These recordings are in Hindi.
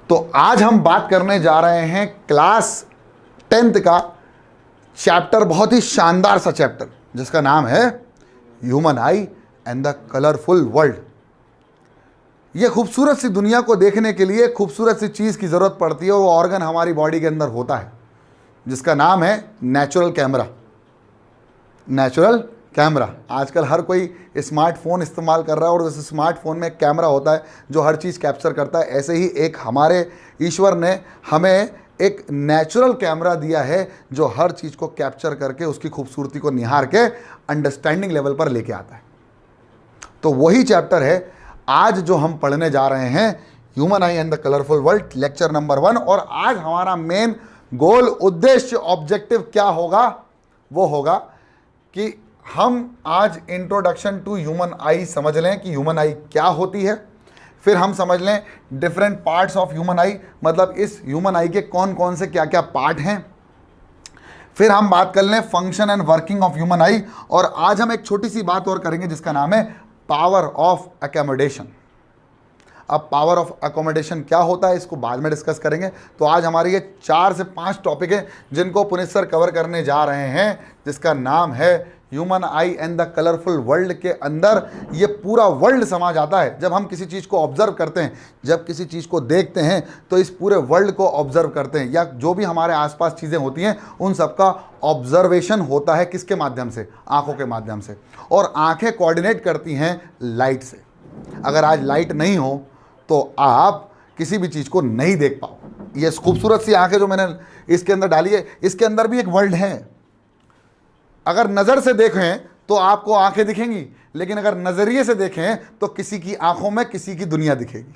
तो आज हम बात करने जा रहे हैं क्लास 10th का चैप्टर, बहुत ही शानदार सा चैप्टर जिसका नाम है human I and the colourful world. ये खूबसूरत सी दुनिया को देखने के लिए खूबसूरत सी चीज़ की ज़रूरत पड़ती है। वो ऑर्गन हमारी बॉडी के अंदर होता है जिसका नाम है नेचुरल कैमरा। नेचुरल कैमरा, आजकल हर कोई स्मार्टफोन इस्तेमाल कर रहा है और जैसे स्मार्टफोन में एक कैमरा होता है जो हर चीज़ कैप्चर करता है, ऐसे ही एक हमारे ईश्वर ने हमें एक नेचुरल कैमरा दिया है जो हर चीज़ को कैप्चर करके उसकी खूबसूरती को निहार के अंडरस्टैंडिंग लेवल पर लेके आता है। तो वही चैप्टर है आज जो हम पढ़ने जा रहे हैं, human I and the colourful world, lecture number 1। और आज हमारा मेन गोल, उद्देश्य, ऑब्जेक्टिव क्या होगा? वो होगा कि हम आज इंट्रोडक्शन टू ह्यूमन आई समझ लें कि ह्यूमन आई क्या होती है। फिर हम समझ लें डिफरेंट पार्ट्स ऑफ ह्यूमन आई, मतलब इस ह्यूमन आई के कौन कौन से क्या क्या पार्ट हैं। फिर हम बात कर लें function and working of human आई। और आज हम एक छोटी सी बात और करेंगे जिसका नाम है पावर ऑफ अकोमोडेशन। अब पावर ऑफ अकोमोडेशन क्या होता है इसको बाद में डिस्कस करेंगे। तो आज हमारी ये 4 से 5 टॉपिक है जिनको पुनीत सर कवर करने जा रहे हैं, जिसका नाम है human I and the colourful world. के अंदर ये पूरा वर्ल्ड समा जाता है। जब हम किसी चीज़ को ऑब्जर्व करते हैं, जब किसी चीज़ को देखते हैं, तो इस पूरे वर्ल्ड को ऑब्जर्व करते हैं, या जो भी हमारे आसपास चीज़ें होती हैं उन सबका ऑब्जर्वेशन होता है। किसके माध्यम से? आँखों के माध्यम से। और आँखें कोऑर्डिनेट करती हैं लाइट से। अगर आज लाइट नहीं हो तो आप किसी भी चीज़ को नहीं देख पाओ। ये खूबसूरत सी आँखें जो मैंने इसके अंदर डाली है, इसके अंदर भी एक वर्ल्ड है। अगर नज़र से देखें तो आपको आंखें दिखेंगी, लेकिन अगर नज़रिए से देखें तो किसी की आंखों में किसी की दुनिया दिखेगी।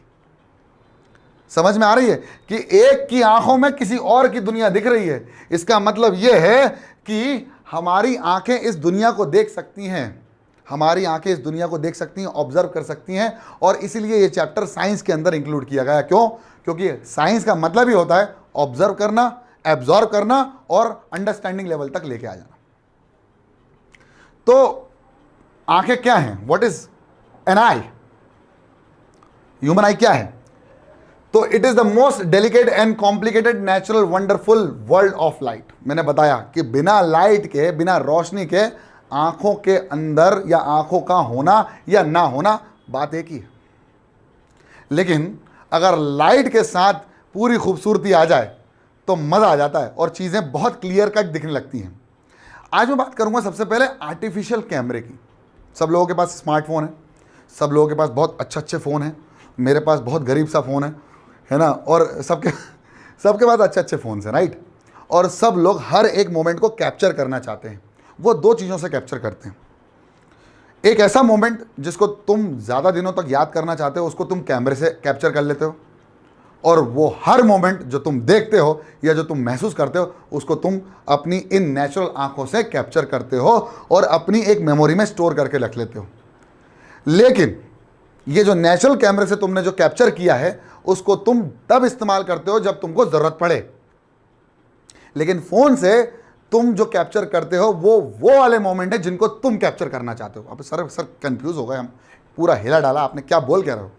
समझ में आ रही है कि एक की आंखों में किसी और की दुनिया दिख रही है। इसका मतलब यह है कि हमारी आंखें इस दुनिया को देख सकती हैं। हमारी आंखें इस दुनिया को देख सकती हैं, ऑब्जर्व कर सकती हैं। और इसीलिए ये चैप्टर साइंस के अंदर इंक्लूड किया गया। क्यों? क्योंकि साइंस का मतलब ही होता है ऑब्जर्व करना, एब्जॉर्व करना और अंडरस्टैंडिंग लेवल तक लेके आ जाना। तो आंखें क्या हैं? What is an I? Human आई क्या है? तो it is the most delicate and complicated natural wonderful world of light. मैंने बताया कि बिना लाइट के, बिना रोशनी के आंखों के अंदर या आंखों का होना या ना होना बात एक ही है। लेकिन अगर लाइट के साथ पूरी खूबसूरती आ जाए तो मज़ा आ जाता है और चीज़ें बहुत क्लियर कट दिखने लगती हैं। आज मैं बात करूंगा सबसे पहले आर्टिफिशियल कैमरे की। सब लोगों के पास स्मार्टफोन है, सब लोगों के पास बहुत अच्छे फ़ोन है। मेरे पास बहुत गरीब सा फ़ोन है ना। और सबके पास अच्छे फ़ोन हैं, राइट। और सब लोग हर एक मोमेंट को कैप्चर करना चाहते हैं। वो 2 चीज़ों से कैप्चर करते हैं। एक ऐसा मोमेंट जिसको तुम ज़्यादा दिनों तक याद करना चाहते हो, उसको तुम कैमरे से कैप्चर कर लेते हो। और वो हर मोमेंट जो तुम देखते हो या जो तुम महसूस करते हो, उसको तुम अपनी इन नेचुरल आंखों से कैप्चर करते हो और अपनी एक मेमोरी में स्टोर करके रख लेते हो। लेकिन ये जो नेचुरल कैमरे से तुमने जो कैप्चर किया है, उसको तुम तब इस्तेमाल करते हो जब तुमको ज़रूरत पड़े। लेकिन फ़ोन से तुम जो कैप्चर करते हो वो वाले मोमेंट है जिनको तुम कैप्चर करना चाहते हो। अब सर कंफ्यूज हो गए हम, पूरा हिला डाला आपने, क्या बोल कह रहे हो?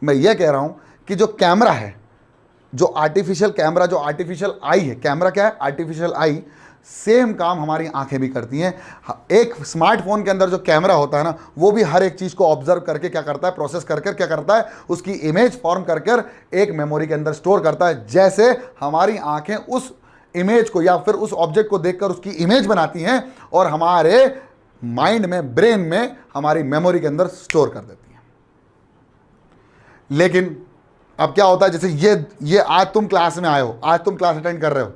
मैं ये कह रहा हूँ कि जो कैमरा है, जो आर्टिफिशियल कैमरा, जो आर्टिफिशियल आई है, कैमरा क्या है? Artificial eye. सेम काम हमारी आंखें भी करती हैं। एक स्मार्टफोन के अंदर जो कैमरा होता है ना, वो भी हर एक चीज़ को ऑब्जर्व करके क्या करता है? प्रोसेस करके क्या करता है? उसकी इमेज फॉर्म करके एक मेमोरी के अंदर स्टोर करता है। जैसे हमारी आंखें उस इमेज को या फिर उस ऑब्जेक्ट को देखकर उसकी इमेज बनाती हैं और हमारे माइंड में, ब्रेन में, हमारी मेमोरी के अंदर स्टोर कर देती हैं। लेकिन अब क्या होता है, जैसे ये आज तुम क्लास में आए हो, आज तुम क्लास अटेंड कर रहे हो,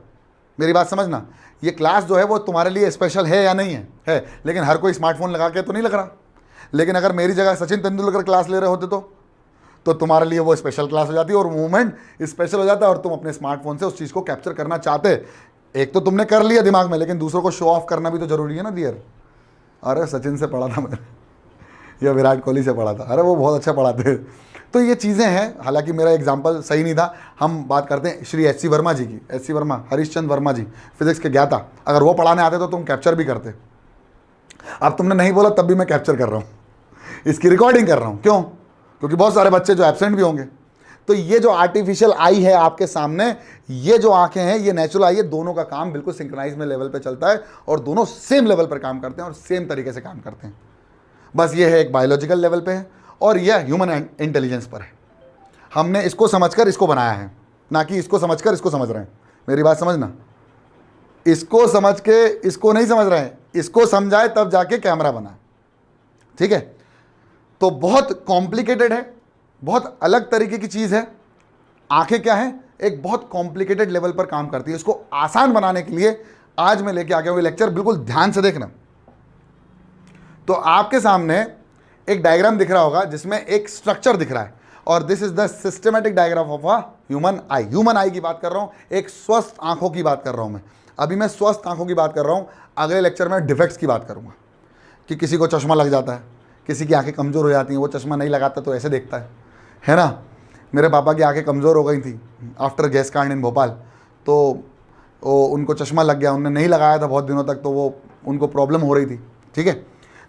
मेरी बात समझना। ये क्लास जो है वो तुम्हारे लिए स्पेशल है या नहीं है? लेकिन हर कोई स्मार्टफोन लगा के तो नहीं लग रहा। लेकिन अगर मेरी जगह सचिन तेंदुलकर क्लास ले रहे होते तो तुम्हारे लिए वो स्पेशल क्लास हो जाती है और मूवमेंट स्पेशल हो जाता है और तुम अपने स्मार्टफोन से उस चीज़ को कैप्चर करना चाहते। एक तो तुमने कर लिया दिमाग में, लेकिन दूसरों को शो ऑफ करना भी तो जरूरी है ना डियर। अरे सचिन से पढ़ा था मैंने या विराट कोहली से पढ़ा था, अरे वो बहुत अच्छा पढ़ाते। तो ये चीज़ें हैं। हालांकि मेरा एग्जाम्पल सही नहीं था। हम बात करते हैं श्री एच सी वर्मा जी की। एच सी वर्मा, हरीशचंद्र वर्मा जी, फिजिक्स के ज्ञाता। अगर वो पढ़ाने आते तो तुम कैप्चर भी करते। अब तुमने नहीं बोला तब भी मैं कैप्चर कर रहा हूँ, इसकी रिकॉर्डिंग कर रहा हूँ। क्यों? क्योंकि बहुत सारे बच्चे जो एब्सेंट भी होंगे। तो ये जो आर्टिफिशियल आई है आपके सामने, ये जो आंखें हैं, ये नेचुरल आई है, दोनों का काम बिल्कुल सिंक्रोनाइज में लेवल पे चलता है और दोनों सेम लेवल पर काम करते हैं और सेम तरीके से काम करते हैं। बस ये है एक बायोलॉजिकल लेवल पे है और यह ह्यूमन इंटेलिजेंस पर है। हमने इसको समझकर इसको बनाया है, ना कि इसको समझकर इसको समझ रहे हैं। मेरी बात समझना, इसको समझ के इसको नहीं समझ रहे हैं, इसको समझाए तब जाके कैमरा बना, ठीक है। तो बहुत कॉम्प्लिकेटेड है, बहुत अलग तरीके की चीज़ है। आंखें क्या है, एक बहुत कॉम्प्लिकेटेड लेवल पर काम करती है। इसको आसान बनाने के लिए आज मैं लेके आ गया हूँ लेक्चर, बिल्कुल ध्यान से देखना। तो आपके सामने एक डायग्राम दिख रहा होगा जिसमें एक स्ट्रक्चर दिख रहा है और this is the systematic diagram of a human I. Human आई की बात कर रहा हूँ, एक स्वस्थ आंखों की बात कर रहा हूँ मैं। अभी मैं स्वस्थ आंखों की बात कर रहा हूँ, अगले लेक्चर में डिफेक्ट्स की बात करूँगा कि किसी को चश्मा लग जाता है, किसी की आंखें कमज़ोर हो जाती हैं, वो चश्मा नहीं लगाता तो ऐसे देखता है ना। मेरे पापा की आंखें कमज़ोर हो गई थी आफ्टर गैस कांड इन भोपाल, तो उनको चश्मा लग गया, उन्होंने नहीं लगाया था बहुत दिनों तक, तो वो उनको प्रॉब्लम हो रही थी, ठीक है।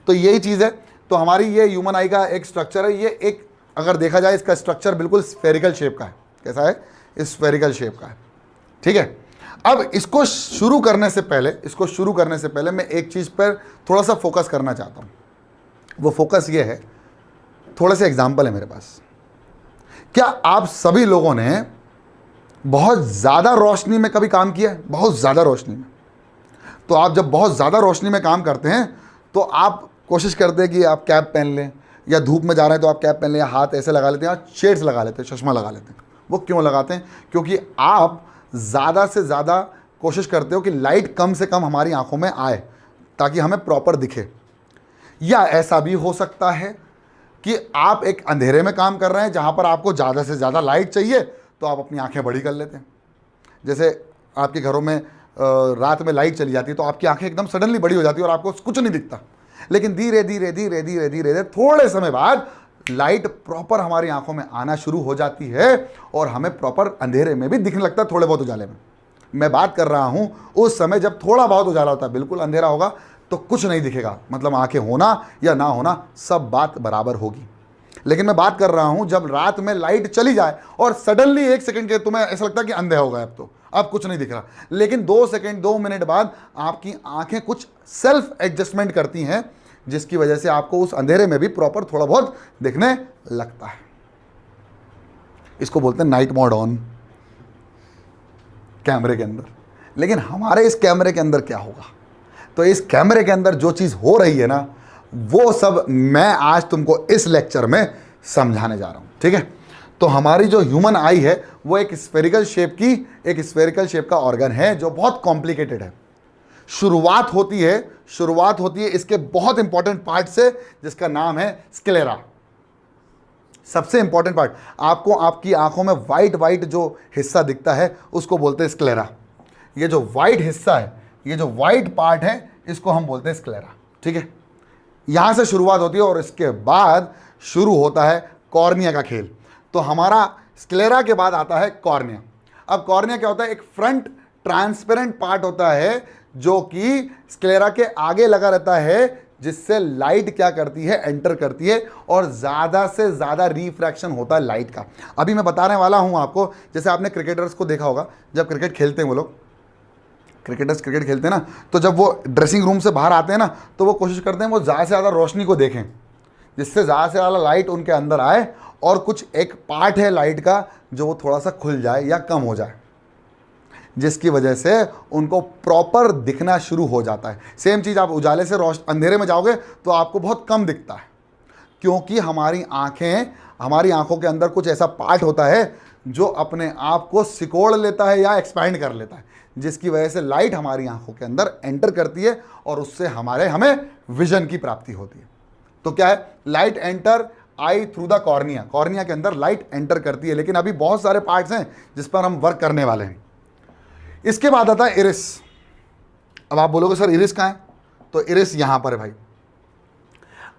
तो यही चीज़ है। तो हमारी ये ह्यूमन आई का एक स्ट्रक्चर है। ये एक, अगर देखा जाए, इसका स्ट्रक्चर बिल्कुल स्फेरिकल शेप का है। कैसा है? स्फेरिकल शेप का है, ठीक है। अब इसको शुरू करने से पहले मैं एक चीज़ पर थोड़ा सा फोकस करना चाहता हूँ। वो फोकस ये है, थोड़े से एग्जाम्पल है मेरे पास। क्या आप सभी लोगों ने बहुत ज़्यादा रोशनी में कभी काम किया है? बहुत ज़्यादा रोशनी में। तो आप जब बहुत ज़्यादा रोशनी में काम करते हैं तो आप कोशिश करते हैं कि आप कैप पहन लें, या धूप में जा रहे हैं तो आप कैप पहन लें, या हाथ ऐसे लगा लेते हैं, या शेड्स लगा लेते हैं, चश्मा लगा लेते हैं। वो क्यों लगाते हैं? क्योंकि आप ज़्यादा से ज़्यादा कोशिश करते हो कि लाइट कम से कम हमारी आंखों में आए ताकि हमें प्रॉपर दिखे। या ऐसा भी हो सकता है कि आप एक अंधेरे में काम कर रहे हैं जहाँ पर आपको ज़्यादा से ज़्यादा लाइट चाहिए, तो आप अपनी आंखें बड़ी कर लेते हैं। जैसे आपके घरों में रात में लाइट चली जाती है तो आपकी आंखें एकदम सडनली बड़ी हो जाती है और आपको कुछ नहीं दिखता। लेकिन धीरे धीरे धीरे धीरे धीरे धीरे थोड़े समय बाद लाइट प्रॉपर हमारी आंखों में आना शुरू हो जाती है और हमें प्रॉपर अंधेरे में भी दिखने लगता है, थोड़े बहुत उजाले में। मैं बात कर रहा हूँ उस समय जब थोड़ा बहुत उजाला होता है, बिल्कुल अंधेरा होगा तो कुछ नहीं दिखेगा, मतलब आंखें होना या ना होना सब बात बराबर होगी। लेकिन मैं बात कर रहा हूं जब रात में लाइट चली जाए और सडनली 1 सेकंड के तुम्हें ऐसा लगता है कि अंधे हो गए, अब कुछ नहीं दिख रहा, लेकिन 2 सेकंड 2 मिनट बाद आपकी आंखें कुछ सेल्फ एडजस्टमेंट करती हैं, जिसकी वजह से आपको उस अंधेरे में भी प्रॉपर थोड़ा बहुत दिखने लगता है। इसको बोलते हैं नाइट मोड ऑन कैमरे के अंदर। लेकिन हमारे इस कैमरे के अंदर क्या होगा? तो इस कैमरे के अंदर जो चीज़ हो रही है ना, वो सब मैं आज तुमको इस लेक्चर में समझाने जा रहा हूं, ठीक है। तो हमारी जो ह्यूमन आई है वो एक स्फेरिकल शेप का ऑर्गन है जो बहुत कॉम्प्लिकेटेड है। शुरुआत होती है इसके बहुत इंपॉर्टेंट पार्ट से, जिसका नाम है स्क्लेरा। सबसे इंपॉर्टेंट पार्ट, आपको आपकी आंखों में वाइट जो हिस्सा दिखता है उसको बोलते हैं स्क्लेरा। ये जो वाइट हिस्सा है, ये जो वाइट पार्ट है, इसको हम बोलते हैं स्क्लेरा, ठीक है। यहां से शुरुआत होती है और इसके बाद शुरू होता है कॉर्निया का खेल। तो हमारा स्क्लेरा के बाद आता है कॉर्निया। अब कॉर्निया क्या होता है? एक फ्रंट ट्रांसपेरेंट पार्ट होता है जो कि स्क्लेरा के आगे लगा रहता है, जिससे लाइट क्या करती है? एंटर करती है और ज़्यादा से ज़्यादा रिफ्रैक्शन होता है लाइट का। अभी मैं बताने वाला हूं आपको, जैसे आपने क्रिकेटर्स को देखा होगा, जब क्रिकेट खेलते हैं वो लोग, क्रिकेटर्स क्रिकेट खेलते हैं ना, तो जब वो ड्रेसिंग रूम से बाहर आते हैं ना, तो वो कोशिश करते हैं वो ज़्यादा से ज़्यादा रोशनी को देखें, जिससे ज़्यादा से ज़्यादा लाइट उनके अंदर आए और कुछ एक पार्ट है लाइट का जो वो थोड़ा सा खुल जाए या कम हो जाए, जिसकी वजह से उनको प्रॉपर दिखना शुरू हो जाता है। सेम चीज़ आप उजाले से अंधेरे में जाओगे तो आपको बहुत कम दिखता है, क्योंकि हमारी आंखों के अंदर कुछ ऐसा पार्ट होता है जो अपने आप को सिकोड़ लेता है या एक्सपैंड कर लेता है, जिसकी वजह से लाइट हमारी आंखों के अंदर एंटर करती है और उससे हमें विजन की प्राप्ति होती है। तो क्या है? Light enter I through the cornea. Cornea के अंदर लाइट एंटर करती है, लेकिन अभी बहुत सारे पार्ट्स हैं जिस पर हम वर्क करने वाले हैं। इसके बाद आता है इरिस। अब आप बोलोगे सर इरिस कहाँ है? तो इरिस यहां पर है भाई।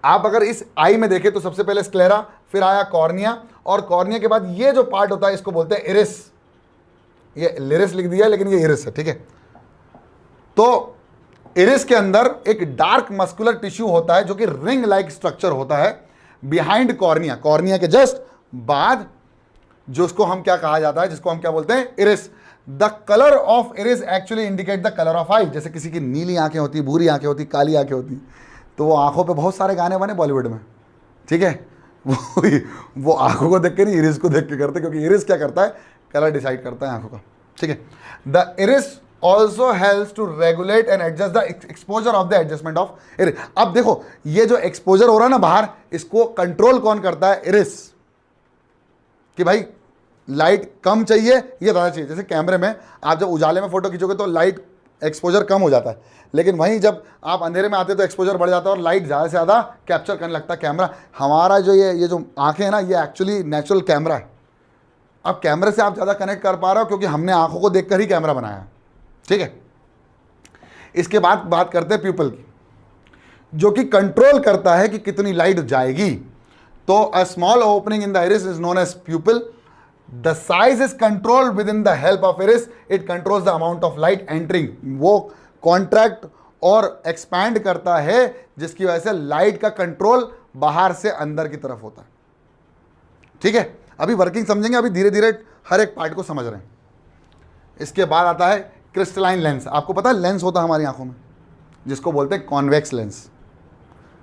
आप अगर इस आई में देखें तो सबसे पहले स्क्लेरा, फिर आया कॉर्निया, और कॉर्निया के बाद ये जो पार्ट होता है इसको बोलते हैं इरिस। ये लिरिस लिख दिया लेकिन ये इरिस है, ठीक है। तो इरिस के अंदर एक डार्क मस्कुलर टिश्यू होता है जो कि रिंग लाइक स्ट्रक्चर होता है बिहाइंड कॉर्निया। कॉर्निया के जस्ट बाद जो उसको हम क्या कहा जाता है, जिसको हम क्या बोलते हैं, iris. The colour of iris actually indicate the colour of eye. जैसे किसी की नीली आंखें होती, भूरी आंखें होती, काली आंखें होती, तो वो आंखों पे बहुत सारे गाने बने बॉलीवुड में, ठीक है। वो आंखों को देख के नहीं, इरिस को देख के करते, क्योंकि इरिस क्या करता है, कलर डिसाइड करता है आंखों का, ठीक है। The iris also helps to regulate and adjust the exposure of the adjustment of iris. अब देखो ये जो एक्सपोजर हो रहा है ना बाहर, इसको कंट्रोल कौन करता है, इरिस, कि भाई लाइट कम चाहिए, ये ज़्यादा चाहिए। जैसे कैमरे में आप जब उजाले में फोटो खींचोगे तो लाइट एक्सपोजर कम हो जाता है, लेकिन वहीं जब आप अंधेरे में आते हैं तो एक्सपोजर बढ़ जाता है और लाइट ज़्यादा से ज़्यादा कैप्चर करने लगता है कैमरा। हमारा जो ये जो आंखें हैं ना, ये एक्चुअली नेचुरल कैमरा है। अब कैमरे से आप ज़्यादा कनेक्ट कर पा रहे हो क्योंकि हमने आंखों को देखकर ही कैमरा बनाया है, ठीक है। इसके बाद बात करते हैं प्यूपल की, जो कि कंट्रोल करता है कि कितनी लाइट जाएगी। तो a small opening in the iris is known as pupil. The size is controlled with in the help of iris. It controls the amount of light entering. वो कॉन्ट्रैक्ट और एक्सपैंड करता है, जिसकी वजह से लाइट का कंट्रोल बाहर से अंदर की तरफ होता है, ठीक है। अभी वर्किंग समझेंगे, अभी धीरे धीरे हर एक पार्ट को समझ रहे हैं। इसके बाद आता है क्रिस्टलाइन लेंस। आपको पता है लेंस होता है हमारी आंखों में, जिसको बोलते हैं कॉन्वेक्स लेंस।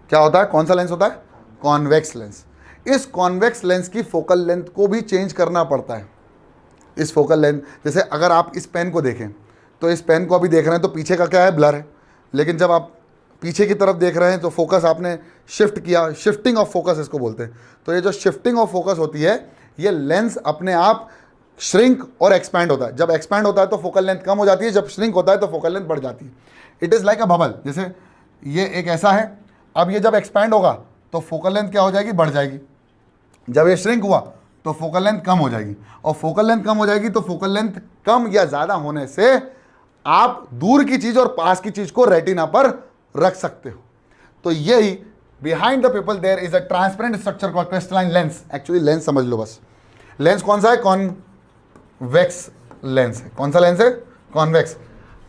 क्या होता है, कौन सा लेंस होता है, कॉन्वेक्स लेंस। इस कॉन्वेक्स लेंस की फोकल लेंथ को भी चेंज करना पड़ता है। इस फोकल लेंथ, जैसे अगर आप इस पेन को देखें तो इस पेन को अभी देख रहे हैं तो पीछे का क्या है, ब्लर है, लेकिन जब आप पीछे की तरफ देख रहे हैं तो फोकस आपने शिफ्ट किया, शिफ्टिंग ऑफ फोकस इसको बोलते हैं। तो ये जो शिफ्टिंग ऑफ फोकस होती है, ये लेंस अपने आप श्रिंक और एक्सपैंड होता है। जब एक्सपैंड होता है तो फोकल लेंथ कम हो जाती है, जब श्रिंक होता है तो फोकल लेंथ बढ़ जाती है। It is like a bubble. जैसे ये एक ऐसा है, अब ये जब एक्सपैंड होगा तो फोकल लेंथ क्या हो जाएगी, बढ़ जाएगी। जब ये श्रिंक हुआ तो फोकल लेंथ कम हो जाएगी, और फोकल लेंथ कम हो जाएगी तो फोकल लेंथ कम या ज़्यादा होने से आप दूर की चीज़ और पास की चीज़ को रेटिना पर रख सकते हो। तो यही behind the pupil there is a transparent structure called crystalline lens. Actually lens समझ लो बस। लेंस कौन सा है, कॉन्वेक्स लेंस है। कौन सा लेंस है, convex.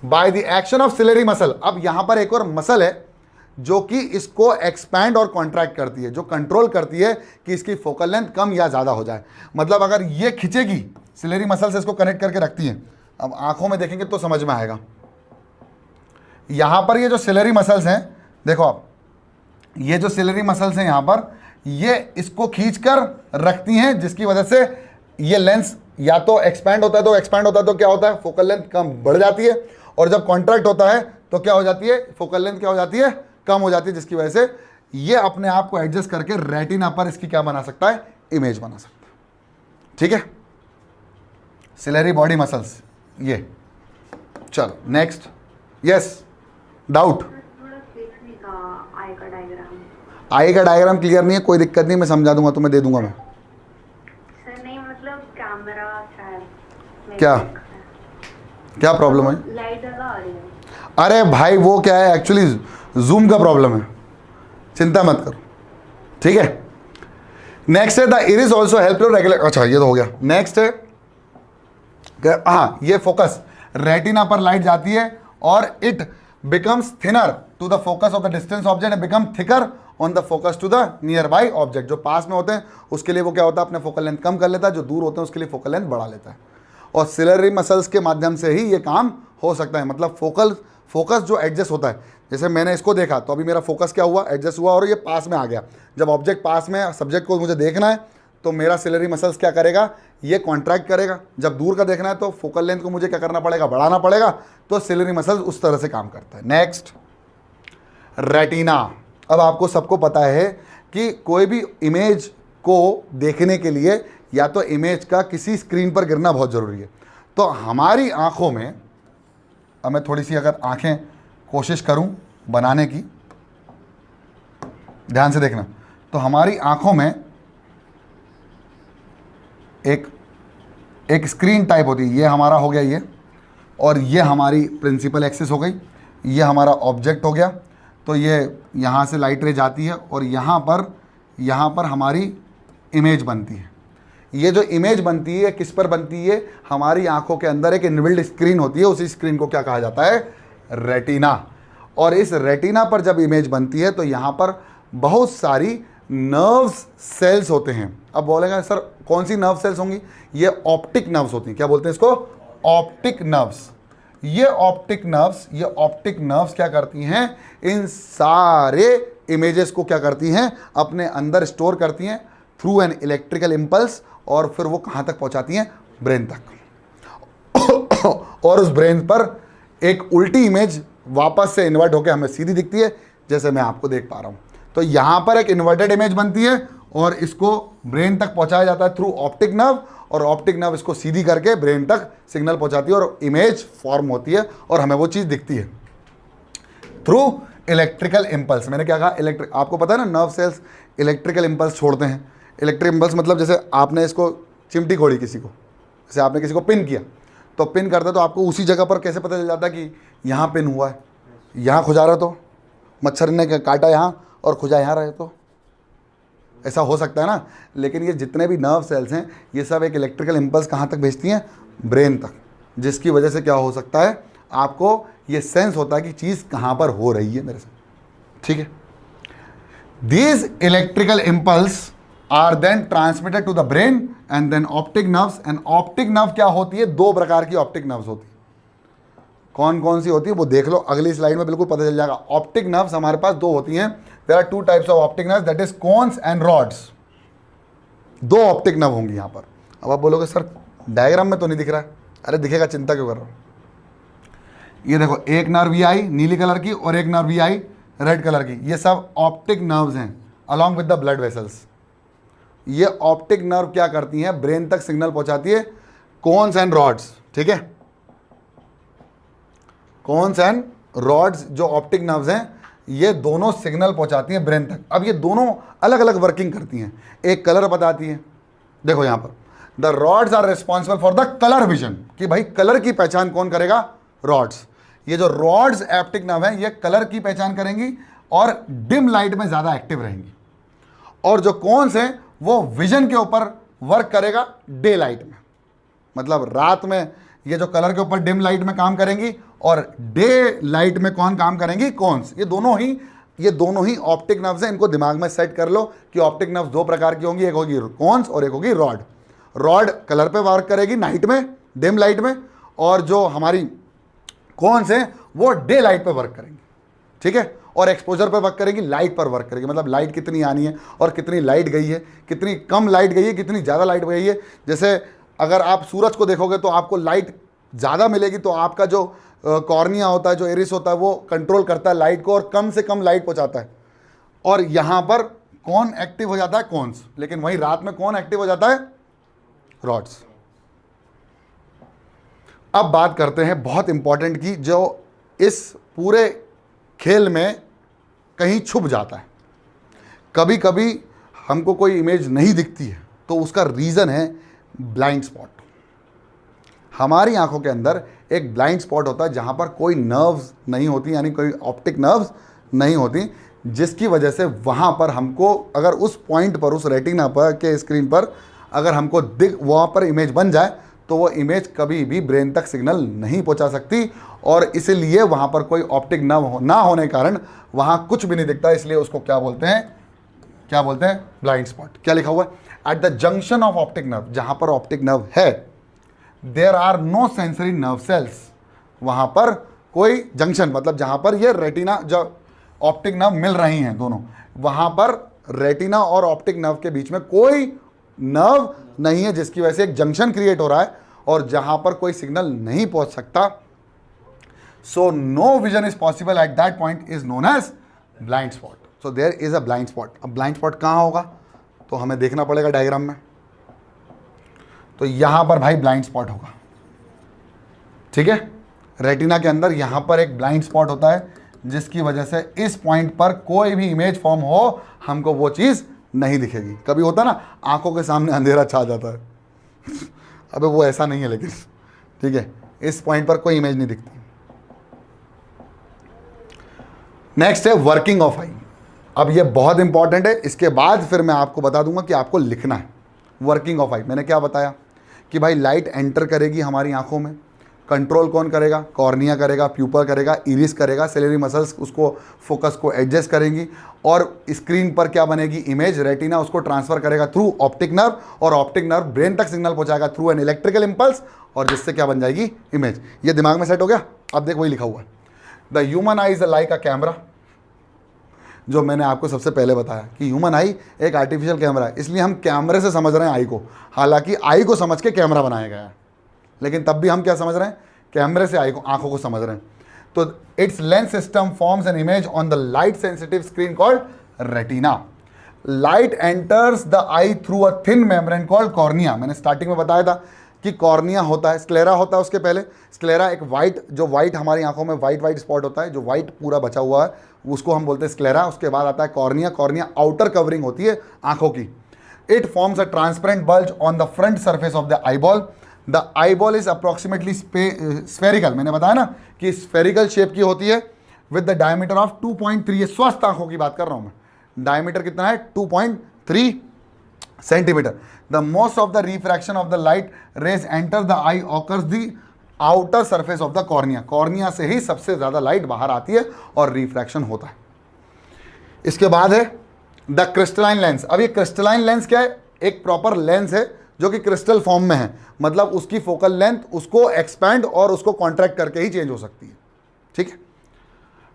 By the action of ciliary muscle. अब यहां पर एक और मसल है जो कि इसको एक्सपैंड और कॉन्ट्रैक्ट करती है, जो कंट्रोल करती है कि इसकी फोकल लेंथ कम या ज़्यादा हो जाए। मतलब अगर ये खिंचेगी, सिलेरी मसल से इसको कनेक्ट करके रखती है। अब आंखों में देखेंगे तो समझ में आएगा। यहां पर ये जो सिलेरी मसल्स हैं, देखो आप, ये जो सिलेरी मसल्स हैं यहां पर, ये इसको खींचकर रखती हैं, जिसकी वजह से ये लेंस या तो एक्सपैंड होता है, तो क्या होता है, फोकल लेंथ कम बढ़ जाती है, और जब कॉन्ट्रैक्ट होता है तो क्या हो जाती है, फोकल लेंथ क्या हो जाती है, कम हो जाती है, जिसकी वजह से ये अपने आप को एडजस्ट करके रेटिना पर इसकी क्या बना सकता है, इमेज बना सकता है, ठीक है। सिलेरी बॉडी मसल्स ये। चलो नेक्स्ट, यस, डाउट। आई का डायग्राम क्लियर नहीं है, कोई दिक्कत नहीं, मैं समझा दूंगा, तुम्हें दे दूंगा मैं। सर नहीं, मतलब कैमरा शायद क्या क्या प्रॉब्लम है, लाइट ज़्यादा आ रही है। अरे भाई वो क्या है, एक्चुअली जूम का प्रॉब्लम है, चिंता मत करो, ठीक है। नेक्स्ट है the iris also help to regulate. अच्छा ये तो हो गया। नेक्स्ट है, हाँ, ये फोकस, रेटिना पर लाइट जाती है और it becomes thinner to the focus of the distance object and become thicker on the focus to the nearby object. जो पास में होते हैं उसके लिए वो क्या होता है, अपने फोकल लेंथ कम कर लेता है, जो दूर होते हैं उसके लिए फोकल लेंथ बढ़ा लेता है, और सिलेरी मसल्स के माध्यम से ही ये काम हो सकता है। मतलब फोकस जो एडजस्ट होता है, जैसे मैंने इसको देखा तो अभी मेरा फोकस क्या हुआ, एडजस्ट हुआ, और ये पास में आ गया। जब ऑब्जेक्ट पास में, सब्जेक्ट को मुझे देखना है तो मेरा सिलेरी मसल्स क्या करेगा, ये कॉन्ट्रैक्ट करेगा। जब दूर का देखना है तो फोकल लेंथ को मुझे क्या करना पड़ेगा, बढ़ाना पड़ेगा, तो सिलेरी मसल्स उस तरह से काम करता है। Next, retina. अब आपको सबको पता है कि कोई भी इमेज को देखने के लिए या तो इमेज का किसी स्क्रीन पर गिरना बहुत ज़रूरी है। तो हमारी आँखों में, अब मैं थोड़ी सी अगर आँखें कोशिश करूं बनाने की, ध्यान से देखना, तो हमारी आँखों में एक स्क्रीन टाइप होती है। ये हमारा हो गया ये, और ये हमारी प्रिंसिपल एक्सिस हो गई, ये हमारा ऑब्जेक्ट हो गया। तो ये यहाँ से लाइट रे जाती है और यहाँ पर हमारी इमेज बनती है। ये जो इमेज बनती है किस पर बनती है, हमारी आंखों के अंदर एक इनबिल्ट स्क्रीन होती है, उसी स्क्रीन को क्या कहा जाता है, रेटिना। और इस रेटिना पर जब इमेज बनती है तो यहाँ पर बहुत सारी नर्व्स सेल्स होते हैं। अब बोलेगा सर कौन सी नर्व सेल्स होंगी? ये ऑप्टिक नर्व्स होती हैं। क्या बोलते हैं इसको? Optic nerves. ये ऑप्टिक नर्व्स क्या करती हैं? इन सारे इमेजेस को क्या करती हैं? अपने अंदर स्टोर करती हैं थ्रू एन इलेक्ट्रिकल इम्पल्स, और फिर वो कहाँ तक पहुँचाती हैं? ब्रेन तक। और उस ब्रेन पर एक उल्टी इमेज वापस से इन्वर्ट होकर हमें सीधी दिखती है, जैसे मैं आपको देख पा रहा हूँ। तो यहाँ पर एक इन्वर्टेड इमेज बनती है और इसको ब्रेन तक पहुँचाया जाता है थ्रू ऑप्टिक नर्व, और ऑप्टिक नर्व इसको सीधी करके ब्रेन तक सिग्नल पहुँचाती है और इमेज फॉर्म होती है और हमें वो चीज़ दिखती है थ्रू इलेक्ट्रिकल इम्पल्स। मैंने क्या कहा? इलेक्ट्रिक। आपको पता है ना, नर्व सेल्स इलेक्ट्रिकल इम्पल्स छोड़ते हैं। इलेक्ट्रिक इम्पल्स मतलब जैसे आपने इसको चिमटी खोड़ी किसी को, जैसे आपने किसी को पिन किया, तो पिन करते तो आपको उसी जगह पर कैसे पता चल जाता है कि यहाँ पिन हुआ है? यहाँ खुजा रहा, तो मच्छर ने काटा यहाँ और खुजा यहाँ रहे, तो ऐसा हो सकता है ना। लेकिन ये जितने भी नर्व सेल्स हैं ये सब एक इलेक्ट्रिकल इम्पल्स कहाँ तक भेजती हैं? ब्रेन तक, जिसकी वजह से क्या हो सकता है? आपको ये सेंस होता है कि चीज़ कहाँ पर हो रही है मेरे से। ठीक है। These electrical impulse are then transmitted to the brain and then optic nerves. And optic nerve क्या होती है? दो प्रकार की ऑप्टिक नर्व्स होती है। कौन कौन सी होती है वो देख लो, अगली स्लाइड में बिल्कुल पता चल जाएगा। ऑप्टिक नर्व्स हमारे पास दो होती हैं। There are two types of optic nerves, that is cones and rods. दो ऑप्टिक नर्व होंगी यहाँ पर। अब आप बोलोगे सर डायग्राम में तो नहीं दिख रहा है। अरे दिखेगा, चिंता क्यों कर रहा हूँ। ये देखो, एक नर्व ये आई नीली कलर की और एक नर्व ये आई रेड कलर की। ये सब ऑप्टिक नर्व्स हैं along with the blood vessels. ये ऑप्टिक नर्व क्या करती हैं? ब्रेन तक सिग्नल पहुंचाती है, कोन्स एंड रॉड्स। ठीक है, कोन्स एंड रॉड्स जो ऑप्टिक नर्व्स हैं ये दोनों सिग्नल पहुंचाती हैं ब्रेन तक। अब ये दोनों अलग अलग वर्किंग करती हैं। एक कलर बताती है, देखो यहाँ पर, the rods are responsible for the colour vision, कि भाई कलर की पहचान कौन करेगा? रॉड्स। ये जो रॉड्स ऑप्टिक नर्व हैं ये कलर की पहचान करेंगी और डिम लाइट में ज़्यादा एक्टिव रहेंगी। और जो कोन्स हैं वो विजन के ऊपर वर्क करेगा डे लाइट में, मतलब रात में ये जो कलर के ऊपर डिम लाइट में काम करेंगी और डे लाइट में कौन काम करेंगी? कॉन्स। ये दोनों ही ऑप्टिक नर्व्स हैं। इनको दिमाग में सेट कर लो कि ऑप्टिक नर्व्स दो प्रकार की होंगी, एक होगी कॉन्स और एक होगी रॉड। रॉड कलर पे वर्क करेगी नाइट में, डिम लाइट में, और जो हमारी कॉन्स हैं वो डे लाइट पे वर्क करेंगी। ठीक है, और एक्सपोजर पर वर्क करेगी, लाइट पर वर्क करेगी, मतलब लाइट कितनी आनी है और कितनी लाइट गई है, कितनी कम लाइट गई है, कितनी ज़्यादा लाइट गई है। जैसे अगर आप सूरज को देखोगे तो आपको लाइट ज़्यादा मिलेगी, तो आपका जो कॉर्निया होता है, जो एरिस होता है, वो कंट्रोल करता है लाइट को और कम से कम लाइट पहुंचाता है। और यहाँ पर कौन एक्टिव हो जाता है? कॉन्स। लेकिन वहीं रात में कौन एक्टिव हो जाता है? रॉड्स। अब बात करते हैं बहुत इंपॉर्टेंट की, जो इस पूरे खेल में कहीं छुप जाता है। कभी कभी हमको कोई इमेज नहीं दिखती है तो उसका रीज़न है ब्लाइंड स्पॉट। हमारी आंखों के अंदर एक ब्लाइंड स्पॉट होता है जहाँ पर कोई नर्व्स नहीं होती, यानी कोई ऑप्टिक नर्व्स नहीं होती, जिसकी वजह से वहाँ पर हमको अगर उस पॉइंट पर, उस रेटिना पर के स्क्रीन पर अगर हमको वहाँ पर इमेज बन जाए तो वो इमेज कभी भी ब्रेन तक सिग्नल नहीं पहुँचा सकती, और इसलिए वहाँ पर कोई ऑप्टिक नर्व ना होने के कारण वहाँ कुछ भी नहीं दिखता। इसलिए उसको क्या बोलते हैं? Blind spot. क्या लिखा हुआ है? At the junction of optic nerve, जहाँ पर ऑप्टिक नर्व है, there are no sensory nerve cells. वहाँ पर कोई जंक्शन, मतलब जहाँ पर ये रेटिना, जो ऑप्टिक नर्व मिल रही हैं दोनों, वहाँ पर रेटिना और ऑप्टिक नर्व के बीच में कोई नर्व नहीं है, जिसकी वजह से एक जंक्शन क्रिएट हो रहा है और जहाँ पर कोई सिग्नल नहीं पहुँच सकता। So no vision is possible at that point is known as blind spot. So there is a blind spot. अब ब्लाइंड स्पॉट कहाँ होगा तो हमें देखना पड़ेगा डायग्राम में। तो यहाँ पर भाई ब्लाइंड स्पॉट होगा। ठीक है, रेटिना के अंदर यहाँ पर एक ब्लाइंड स्पॉट होता है, जिसकी वजह से इस पॉइंट पर कोई भी इमेज फॉर्म हो हमको वो चीज़ नहीं दिखेगी। कभी होता ना आंखों के सामने अंधेरा छा जाता है अबे वो ऐसा नहीं है, लेकिन ठीक है, इस पॉइंट पर कोई इमेज नहीं दिखती। नेक्स्ट है वर्किंग ऑफ आई। अब ये बहुत इंपॉर्टेंट है, इसके बाद फिर मैं आपको बता दूंगा कि आपको लिखना है। वर्किंग ऑफ आई मैंने क्या बताया कि भाई लाइट एंटर करेगी हमारी आंखों में, कंट्रोल कौन करेगा? कॉर्निया करेगा, प्यूपल करेगा, इरिस करेगा, सिलेरी मसल्स उसको फोकस को एडजस्ट करेंगी, और स्क्रीन पर क्या बनेगी? इमेज। रेटिना उसको ट्रांसफर करेगा थ्रू ऑप्टिक नर्व, और ऑप्टिक नर्व ब्रेन तक सिग्नल पहुंचाएगा थ्रू एन इलेक्ट्रिकल इंपल्स, और जिससे क्या बन जाएगी? इमेज। ये दिमाग में सेट हो गया? अब देख वही लिखा हुआ है, the human I is like a camera, जो मैंने आपको सबसे पहले बताया कि ह्यूमन आई एक आर्टिफिशियल कैमरा है, इसलिए हम कैमरे से समझ रहे हैं आई को, हालांकि आई को समझ के कैमरा बनाया गया है, लेकिन तब भी हम क्या समझ रहे हैं? कैमरे से आई को, आंखों को समझ रहे हैं। तो it's lens system forms an image on the light sensitive screen called retina. Light enters the I through a thin membrane called cornea. मैंने स्टार्टिंग में बताया था कि कॉर्निया होता है, स्क्लेरा होता है उसके पहले। स्क्लेरा एक वाइट, जो वाइट हमारी आंखों में वाइट स्पॉट होता है, जो वाइट पूरा बचा हुआ है, उसको हम बोलते हैं स्क्लेरा। उसके बाद आता है कॉर्निया। कॉर्निया आउटर कवरिंग होती है आंखों की। It forms a transparent bulge on the front surface of the eyeball. The eyeball is approximately spherical, मैंने बताया ना कि स्फेरिकल शेप की होती है, विद द डायमीटर ऑफ 2.3। स्वस्थ आंखों की बात कर रहा हूं मैं। डायमीटर कितना है? 2.3 centimetre. The most of the refraction of the light rays enter the I occurs the outer surface of the cornea. Cornea से ही सबसे ज्यादा लाइट बाहर आती है और रिफ्रैक्शन होता है। इसके बाद है द क्रिस्टलाइन लेंस। अब ये क्रिस्टलाइन लेंस क्या है? एक प्रॉपर लेंस है जो कि क्रिस्टल फॉर्म में है, मतलब उसकी फोकल लेंथ उसको एक्सपैंड और उसको कॉन्ट्रैक्ट करके ही चेंज हो सकती है। ठीक है।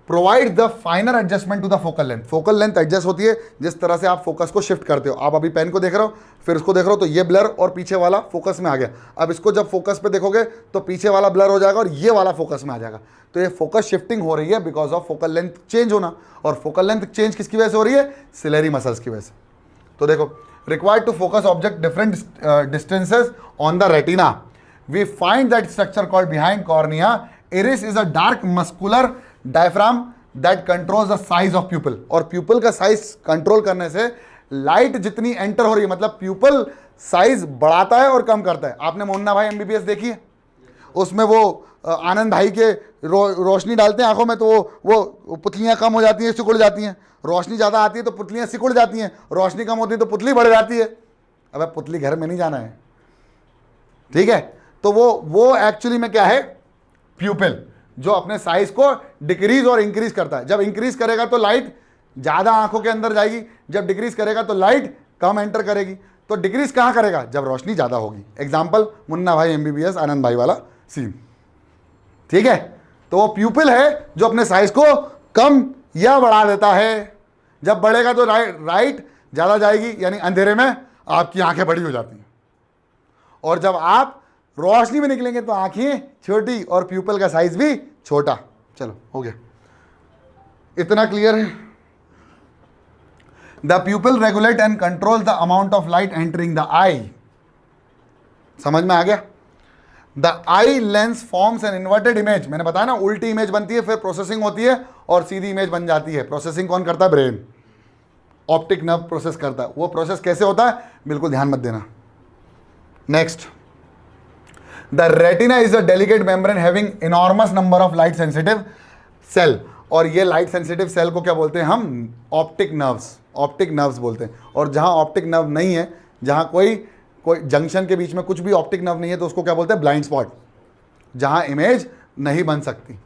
Provide the finer adjustment to the focal length. Focal length adjust होती है जिस तरह से आप फोकस को शिफ्ट करते हो। आप अभी पेन को देख रहे हो, फिर उसको देख रहे हो, तो ये ब्लर और पीछे वाला फोकस में आ गया। अब इसको जब फोकस पे देखोगे तो पीछे वाला ब्लर हो जाएगा और ये वाला फोकस में आ जाएगा। तो ये फोकस शिफ्टिंग हो रही है because of focal length change होना। और फोकल लेंथ चेंज किसकी वजह से हो रही है? सिलेरी मसल्स की वजह से। तो देखो, required to focus object different distances on the retina. We find that structure called behind cornea. Iris is a dark muscular diaphragm that controls the size of pupil. और pupil का size control करने से लाइट जितनी एंटर हो रही है, मतलब pupil साइज बढ़ाता है और कम करता है। आपने मुन्ना भाई MBBS देखी है? उसमें वो आनंद भाई के रोशनी डालते हैं आंखों में, तो वो पुतलियां कम हो जाती हैं, सिकुड़ जाती हैं। रोशनी ज़्यादा आती है तो पुतलियां सिकुड़ जाती हैं, रोशनी कम होती है तो पुतली बढ़ जाती है। अब पुतली घर में नहीं जाना है, ठीक है। तो वो एक्चुअली में क्या है? प्यूपिल, जो अपने साइज को डिक्रीज और इंक्रीज करता है। जब इंक्रीज करेगा तो लाइट ज़्यादा आंखों के अंदर जाएगी, जब डिक्रीज करेगा तो लाइट कम एंटर करेगी। तो डिक्रीज कहाँ करेगा? जब रोशनी ज़्यादा होगी। एग्जाम्पल मुन्ना भाई MBBS आनंद भाई वाला सीन, ठीक है। तो वो प्यूपिल है जो अपने साइज को कम या बढ़ा देता है। जब बढ़ेगा तो राइट ज़्यादा जाएगी, यानी अंधेरे में आपकी आंखें बड़ी हो जाती हैं, और जब आप रोशनी में निकलेंगे तो आंखें छोटी और प्यूपिल का साइज भी छोटा। चलो हो गया, इतना क्लियर है। The pupil regulate and control the amount of light entering the eye. समझ में आ गया? The eye lens forms an inverted image. मैंने बताया ना, उल्टी इमेज बनती है, फिर प्रोसेसिंग होती है और सीधी इमेज बन जाती है। प्रोसेसिंग कौन करता है? ब्रेन। ऑप्टिक नर्व प्रोसेस करता है। वो प्रोसेस कैसे होता है? बिल्कुल ध्यान मत देना। Next, the retina is a delicate membrane having enormous number of light sensitive cell. और ये लाइट सेंसिटिव सेल को क्या बोलते हैं हम? Optic nerves. ऑप्टिक नर्व्स बोलते हैं। और जहां ऑप्टिक नर्व नहीं है, जहां कोई जंक्शन के बीच में कुछ भी ऑप्टिक नर्व नहीं है, तो उसको क्या बोलते हैं? ब्लाइंड स्पॉट, जहां इमेज नहीं बन सकती।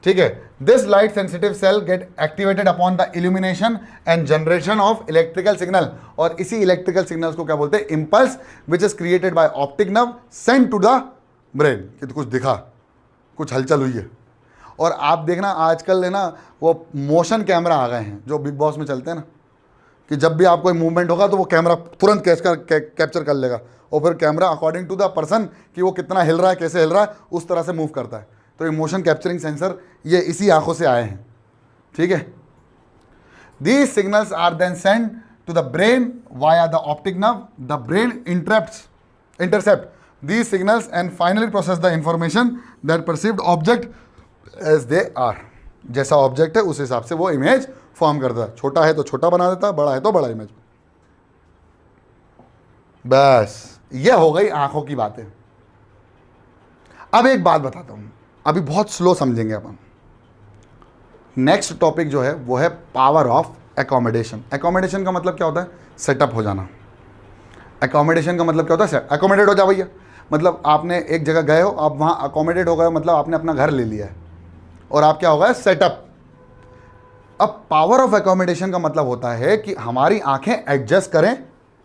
ठीक है। This light sensitive cell get activated upon the illumination and generation of electrical signal. और इसी इलेक्ट्रिकल सिग्नल्स को क्या बोलते हैं? Impulse, which is created by optic nerve send to the brain. कि तो कुछ दिखा, कुछ हलचल हुई है। और आप देखना आजकल है ना, वो मोशन कैमरा आ गए हैं जो बिग बॉस में चलते हैं ना, कि जब भी आप कोई मूवमेंट होगा तो वो कैमरा तुरंत कैप्चर कर लेगा, और फिर camera according to the person कि वो कितना हिल रहा है, कैसे हिल रहा है, उस तरह से मूव करता है। तो ये मोशन कैप्चरिंग सेंसर ये इसी आंखों से आए हैं। ठीक है। These signals are then send to the brain via the optic nerve. The brain intercept these signals and finally process the information that perceived object as they are. जैसा ऑब्जेक्ट है उस हिसाब से वो इमेज फॉर्म करता है। छोटा है तो छोटा बना देता है, बड़ा है तो बड़ा इमेज। बस ये हो गई आंखों की बातें। अब एक बात बताता हूं, अभी बहुत स्लो समझेंगे अपन। नेक्स्ट टॉपिक जो है वो है पावर ऑफ एकोमोडेशन। एकोमोडेशन का मतलब क्या होता है? सेटअप हो जाना। एकोमोडेशन का मतलब क्या होता है? एकोमोडेट हो जा भैया। मतलब आपने एक जगह गए हो, आप वहाँ अकोमोडेट हो गए हो, मतलब आपने अपना घर ले लिया है और आप क्या हो गए, सेटअप। अब पावर ऑफ अकोमोडेशन का मतलब होता है कि हमारी आंखें एडजस्ट करें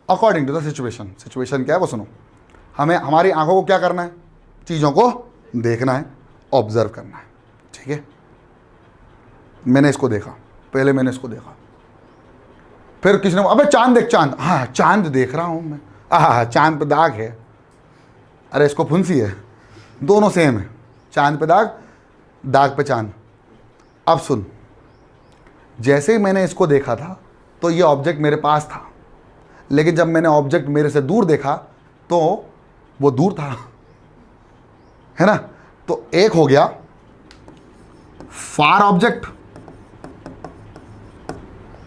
according to the situation. Situation क्या है वो सुनो। हमें हमारी आंखों को क्या करना है, चीज़ों को देखना है, ऑब्जर्व करना है, ठीक है। मैंने इसको देखा, पहले मैंने इसको देखा, फिर किसी ने अबे चांद देख, चांद, हाँ चांद देख रहा हूँ मैं, हाँ चांद पे दाग है, अरे इसको फुंसी है, दोनों सेम है, चांद पे दाग, दाग पे चांद। अब सुन, जैसे ही मैंने इसको देखा था तो ये ऑब्जेक्ट मेरे पास था, लेकिन जब मैंने ऑब्जेक्ट मेरे से दूर देखा तो वो दूर था, है ना। तो एक हो गया फार ऑब्जेक्ट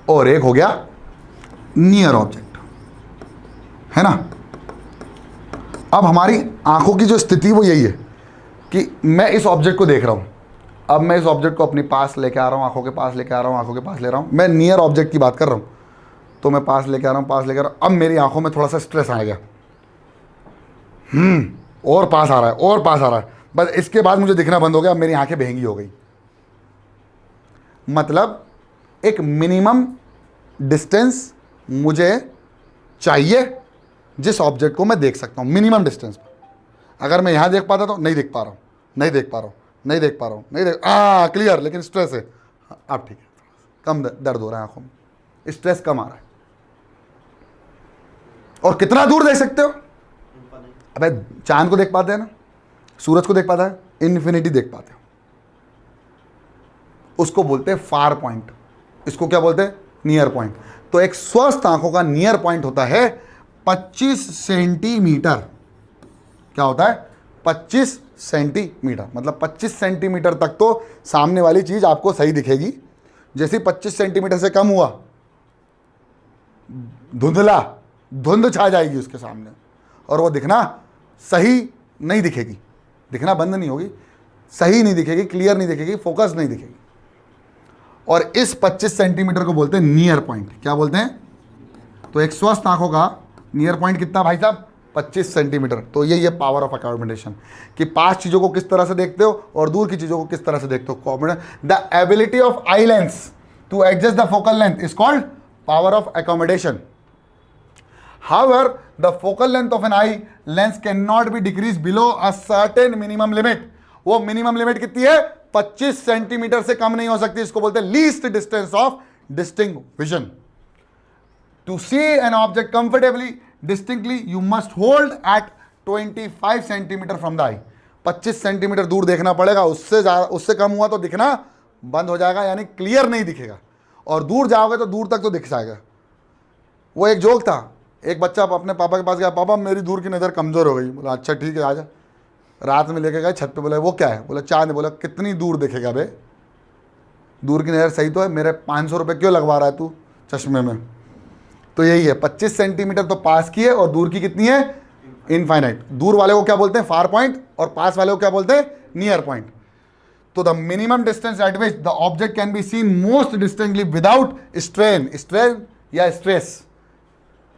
और एक हो गया नियर ऑब्जेक्ट, है ना। अब हमारी आंखों की जो स्थिति वो यही है कि मैं इस ऑब्जेक्ट को देख रहा हूं, अब मैं इस ऑब्जेक्ट को अपने पास लेके आ रहा हूं, आंखों के पास लेके आ रहा हूं, आंखों के पास ले रहा हूं, मैं नियर ऑब्जेक्ट की बात कर रहा हूं, तो मैं पास लेके आ रहा हूं, पास लेके आ रहा हूं। अब मेरी आंखों में थोड़ा सा स्ट्रेस आ गया, और पास आ रहा है, और पास आ रहा है, बस इसके बाद मुझे दिखना बंद हो गया, अब मेरी आंखें बहंगी हो गई। मतलब एक मिनिमम डिस्टेंस मुझे चाहिए जिस ऑब्जेक्ट को मैं देख सकता हूं, मिनिमम डिस्टेंस पर। अगर मैं यहां देख पाता तो नहीं देख पा रहा हूं, नहीं देख पा रहा हूं, नहीं देख पा रहा हूं, नहीं देख, क्लियर, लेकिन स्ट्रेस है। अब ठीक है, कम दर्द हो रहा है आंखों में, स्ट्रेस कम आ रहा है। और कितना दूर देख सकते हो, अबे चांद को देख पाते हैं ना, सूरज को देख पाता है, इन्फिनिटी देख पाते हो, उसको बोलते हैं फार पॉइंट, इसको क्या बोलते हैं, नियर पॉइंट। तो एक स्वस्थ आंखों का नियर पॉइंट होता है 25 सेंटीमीटर। क्या होता है, 25 सेंटीमीटर, मतलब 25 सेंटीमीटर तक तो सामने वाली चीज आपको सही दिखेगी। जैसे 25 सेंटीमीटर से कम हुआ, धुंध छा जाएगी उसके सामने और वो दिखना सही नहीं दिखेगी, दिखना बंद नहीं होगी, सही नहीं दिखेगी, क्लियर नहीं दिखेगी, फोकस नहीं दिखेगी। और इस 25 सेंटीमीटर को बोलते हैं नियर पॉइंट। क्या बोलते हैं, तो एक स्वस्थ आंखों का नियर पॉइंट कितना भाई साहब, 25 सेंटीमीटर। तो यही है पावर ऑफ अकोमोडेशन, कि पास चीज़ों को किस तरह से देखते हो और दूर की चीज़ों को किस तरह से देखते हो। The ability of eye lens to adjust the focal length is called power of accommodation. However, the focal length of an eye lens cannot be decreased below a certain minimum limit. वो मिनिमम लिमिट कितनी है, 25 सेंटीमीटर से कम नहीं हो सकती, इसको बोलते हैं least distance of distinct vision. To see an object comfortably distinctly you must hold at 25 centimetre from the eye. 25 centimetre दूर देखना पड़ेगा, उससे कम हुआ तो दिखना बंद हो जाएगा, यानी क्लियर नहीं दिखेगा, और दूर जाओगे तो दूर तक तो दिख जाएगा। वो एक जोक था, एक बच्चा अपने पापा के पास गया, पापा मेरी दूर की नज़र कमज़ोर हो गई। बोला अच्छा ठीक है आजा। रात में लेके गए छत पे, बोला वो क्या है, बोला चांद। बोला कितनी दूर देखेगा बे, दूर की नज़र सही तो है, मेरे 500 रुपये क्यों लगवा रहा है तू चश्मे में। तो यही है, 25 सेंटीमीटर तो पास की है और दूर की कितनी है, इनफाइनाइट। दूर वाले को क्या बोलते हैं, फार पॉइंट, और पास वाले को क्या बोलते हैं, नियर पॉइंट। तो the minimum distance eight which the object can be seen most distinctly without strain, strain या स्ट्रेस।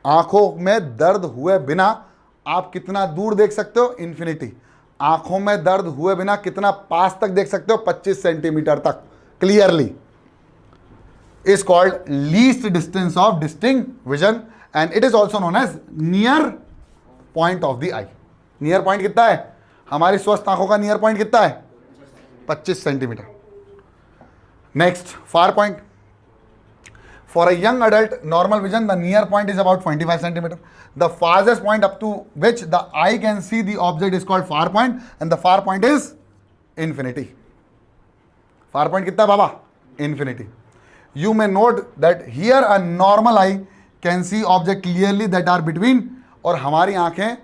आंखों में दर्द हुए बिना आप कितना दूर देख सकते हो, इन्फिनिटी। आंखों में दर्द हुए बिना कितना पास तक देख सकते हो, 25 सेंटीमीटर तक clearly, is called least distance of distinct vision and it is also known as near point of the eye. Near point कितना है, हमारी स्वस्थ आंखों का नियर पॉइंट कितना है, 25 centimetre. Next, far point. For a young adult, normal vision, the near point is about 25 centimeter. The farthest point up to which the eye can see the object is called far point, and the far point is infinity. Far point कितना बाबा, infinity. You may note that here a normal eye can see object clearly that are between, और हमारी आंखें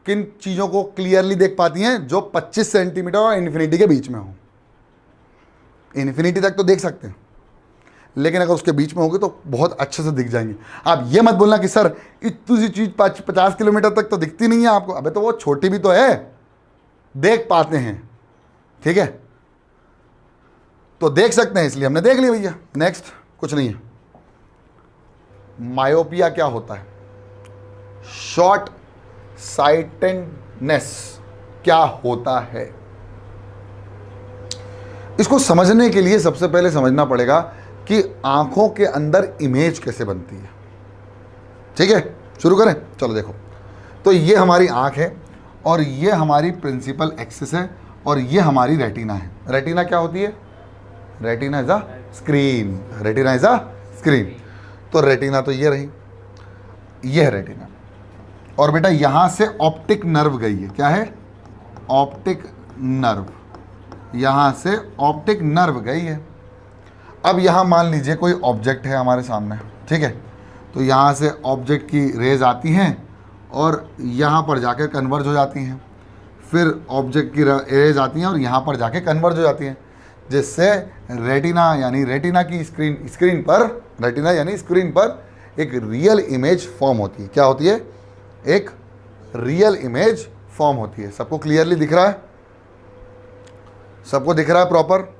किन चीज़ों को क्लियरली देख पाती हैं, जो 25 सेंटीमीटर और इन्फिनिटी के बीच में हो। इन्फिनिटी तक तो देख सकते हैं, लेकिन अगर उसके बीच में होगी तो बहुत अच्छे से दिख जाएंगे। आप ये मत बोलना कि सर इतनी सी चीज़ 50 किलोमीटर तक तो दिखती नहीं है आपको। अबे तो वो छोटी भी तो है, देख पाते हैं, ठीक है, तो देख सकते हैं, इसलिए हमने देख लिया भैया। नेक्स्ट, कुछ नहीं है। मायोपिया क्या होता है, शॉर्ट साइटेड ब्लाइंडनेस क्या होता है। इसको समझने के लिए सबसे पहले समझना पड़ेगा कि आंखों के अंदर इमेज कैसे बनती है। ठीक है, शुरू करें। चलो देखो, तो ये हमारी आंख है और ये हमारी प्रिंसिपल एक्सिस है और ये हमारी रेटिना है। रेटिना क्या होती है? Retina is a screen. Retina is a screen. तो रेटिना तो ये रही, ये है रेटिना। और बेटा यहां से ऑप्टिक नर्व गई है। क्या है? Optic nerve. यहां से ऑप्टिक नर्व गई है। अब यहां मान लीजिए कोई ऑब्जेक्ट है हमारे सामने, ठीक है, तो यहां से ऑब्जेक्ट की रेज आती हैं और यहाँ पर जाकर कन्वर्ज हो जाती हैं, फिर ऑब्जेक्ट की रेज आती हैं और यहाँ पर जाके कन्वर्ज हो जाती हैं, जिससे रेटिना यानी रेटिना की स्क्रीन पर, रेटिना यानी स्क्रीन पर एक रियल इमेज फॉर्म होती है। क्या होती है? एक रियल इमेज फॉर्म होती है। सबको क्लियरली दिख रहा है? सबको दिख रहा है प्रॉपर?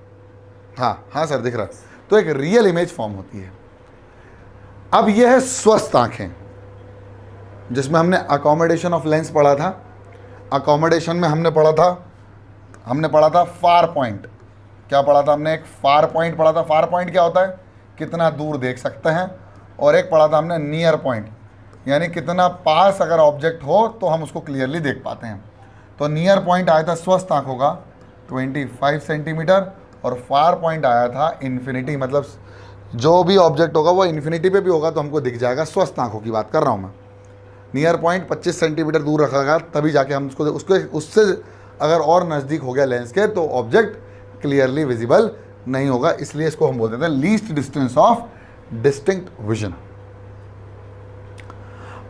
हाँ हाँ सर दिख रहा है। तो एक रियल इमेज फॉर्म होती है। अब यह है स्वस्थ आंखें, जिसमें हमने अकोमोडेशन ऑफ लेंस पढ़ा था। अकोमोडेशन में हमने पढ़ा था फार पॉइंट। क्या पढ़ा था हमने? एक फार पॉइंट पढ़ा था। फार पॉइंट क्या होता है? कितना दूर देख सकते हैं। और एक पढ़ा था हमने नियर पॉइंट, यानी कितना पास अगर ऑब्जेक्ट हो तो हम उसको क्लियरली देख पाते हैं। तो नियर पॉइंट आया था स्वस्थ आंखों का 25 सेंटीमीटर और फार पॉइंट आया था इन्फिनिटी, मतलब जो भी ऑब्जेक्ट होगा वो इन्फिनिटी पे भी होगा तो हमको दिख जाएगा। स्वस्थ आंखों की बात कर रहा हूँ मैं। नियर पॉइंट 25 सेंटीमीटर दूर रखा गया, तभी जाके हम उसको उससे अगर और नज़दीक हो गया लेंस के तो ऑब्जेक्ट क्लियरली विजिबल नहीं होगा। इसलिए इसको हम बोलते हैं least distance of distinct vision.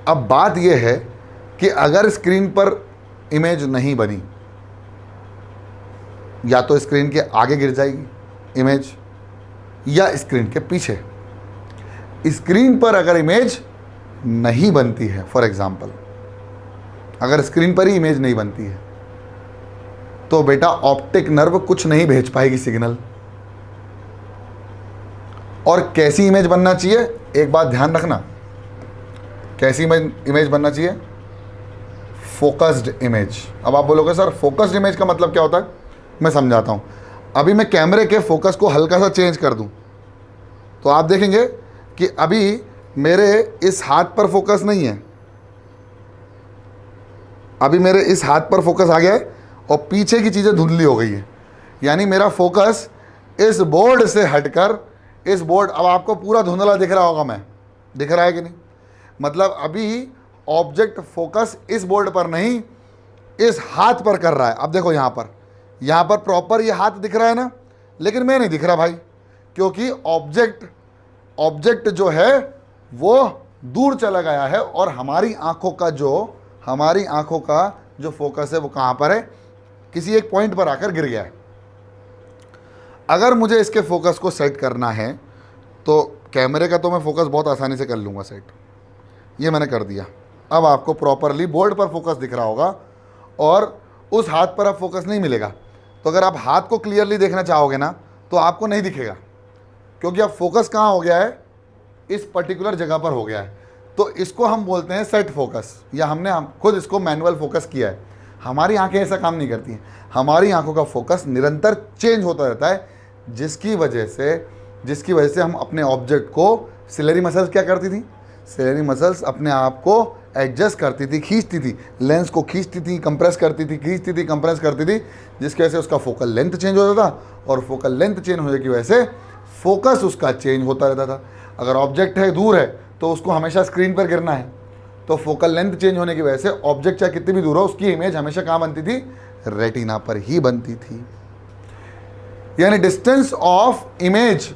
अब बात यह है कि अगर स्क्रीन पर इमेज नहीं बनी, या तो स्क्रीन के आगे गिर जाएगी इमेज या स्क्रीन के पीछे। स्क्रीन पर अगर इमेज नहीं बनती है, फॉर एग्जाम्पल अगर स्क्रीन पर ही इमेज नहीं बनती है, तो बेटा ऑप्टिक नर्व कुछ नहीं भेज पाएगी सिग्नल। और कैसी इमेज बनना चाहिए, एक बात ध्यान रखना, कैसी इमेज बनना चाहिए? Focused image. अब आप बोलोगे सर फोकस्ड इमेज का मतलब क्या होता है? मैं समझाता हूं। अभी मैं कैमरे के फोकस को हल्का सा चेंज कर दूं तो आप देखेंगे कि अभी मेरे इस हाथ पर फोकस नहीं है, अभी मेरे इस हाथ पर फोकस आ गया है और पीछे की चीज़ें धुंधली हो गई है। यानी मेरा फोकस इस बोर्ड से हटकर इस बोर्ड, अब आपको पूरा धुंधला दिख रहा होगा, मैं दिख रहा है कि नहीं? मतलब अभी ऑब्जेक्ट फोकस इस बोर्ड पर नहीं इस हाथ पर कर रहा है। अब देखो यहाँ पर प्रॉपर ये हाथ दिख रहा है ना, लेकिन मैं नहीं दिख रहा भाई, क्योंकि ऑब्जेक्ट जो है वो दूर चला गया है और हमारी आंखों का जो फोकस है वो कहाँ पर है? किसी एक पॉइंट पर आकर गिर गया है। अगर मुझे इसके फोकस को सेट करना है तो कैमरे का तो मैं फोकस बहुत आसानी से कर लूँगा सेट। ये मैंने कर दिया। अब आपको प्रॉपरली बोर्ड पर फोकस दिख रहा होगा और उस हाथ पर अब फोकस नहीं मिलेगा। तो अगर आप हाथ को क्लियरली देखना चाहोगे ना तो आपको नहीं दिखेगा, क्योंकि अब फोकस कहाँ हो गया है? इस पर्टिकुलर जगह पर हो गया है। तो इसको हम बोलते हैं सेट फोकस, या हमने खुद इसको मैनुअल फोकस किया है। हमारी आंखें ऐसा काम नहीं करती हैं। हमारी आंखों का फोकस निरंतर चेंज होता रहता है, जिसकी वजह से हम अपने ऑब्जेक्ट को, सिलेरी मसल्स क्या करती थी? सिलेरी मसल्स अपने आप को एडजस्ट करती थी, खींचती थी, लेंस को खींचती थी, कंप्रेस करती थी, खींचती थी, कंप्रेस करती थी, जिसकी वजह से उसका फोकल लेंथ चेंज होता था और फोकल लेंथ चेंज होने की वजह से फोकस उसका चेंज होता रहता था। अगर ऑब्जेक्ट है दूर है तो उसको हमेशा स्क्रीन पर गिरना है, तो फोकल लेंथ चेंज होने की वजह से ऑब्जेक्ट चाहे कितनी भी दूर हो उसकी इमेज हमेशा कहाँ बनती थी? रेटिना पर ही बनती थी। यानी distance of image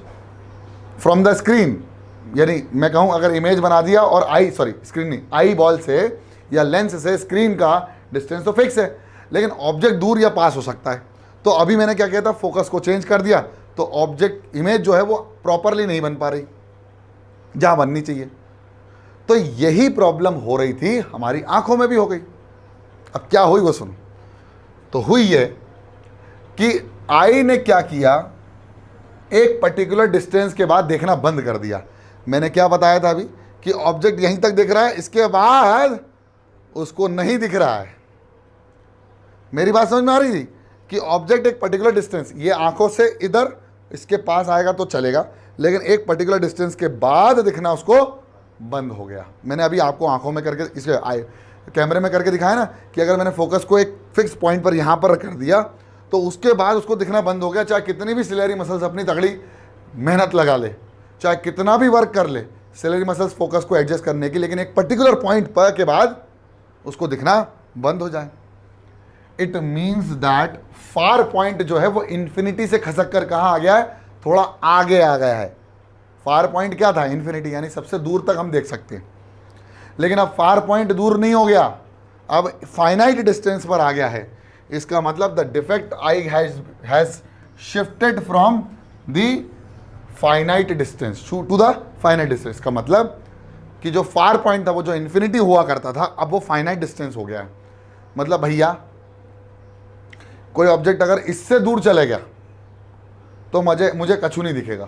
from the screen, यानी मैं कहूं अगर इमेज बना दिया और आई बॉल से या लेंस से स्क्रीन का डिस्टेंस तो फिक्स है, लेकिन ऑब्जेक्ट दूर या पास हो सकता है। तो अभी मैंने क्या किया था? फोकस को चेंज कर दिया, तो ऑब्जेक्ट इमेज जो है वो प्रॉपरली नहीं बन पा रही जहां बननी चाहिए। तो यही प्रॉब्लम हो रही थी हमारी आंखों में भी हो गई। अब क्या हुई वो सुनो। तो हुई है कि आई ने क्या किया, एक पर्टिकुलर डिस्टेंस के बाद देखना बंद कर दिया। मैंने क्या बताया था अभी कि ऑब्जेक्ट यहीं तक दिख रहा है, इसके बाद उसको नहीं दिख रहा है। मेरी बात समझ में आ रही थी कि ऑब्जेक्ट एक पर्टिकुलर डिस्टेंस, ये आंखों से इधर इसके पास आएगा तो चलेगा, लेकिन एक पर्टिकुलर डिस्टेंस के बाद दिखना उसको बंद हो गया। मैंने अभी आपको आंखों में करके इसे कैमरे में करके दिखाया ना कि अगर मैंने फोकस को एक फिक्स पॉइंट पर यहाँ पर कर दिया तो उसके बाद उसको दिखना बंद हो गया, चाहे कितनी भी सिलेरी मसल्स अपनी तगड़ी मेहनत लगा ले, चाहे कितना भी वर्क कर ले सिलेरी मसल्स फोकस को एडजस्ट करने की, लेकिन एक पर्टिकुलर पॉइंट पर के बाद उसको दिखना बंद हो जाए। It means that far point जो है वो इन्फिनिटी से खसक कर कहाँ आ गया है, थोड़ा आगे आ गया है। फार पॉइंट क्या था, इन्फिनिटी, यानी सबसे दूर तक हम देख सकते हैं, लेकिन अब फार पॉइंट दूर नहीं हो गया, अब फाइनाइट डिस्टेंस पर आ गया है। इसका मतलब the defect eye has shifted from the finite distance to the finite distance. का मतलब कि जो फार पॉइंट था वो जो इन्फिनिटी हुआ करता था अब वो फाइनाइट डिस्टेंस हो गया है। मतलब भैया कोई ऑब्जेक्ट अगर इससे दूर चले गया तो मुझे कछु नहीं दिखेगा,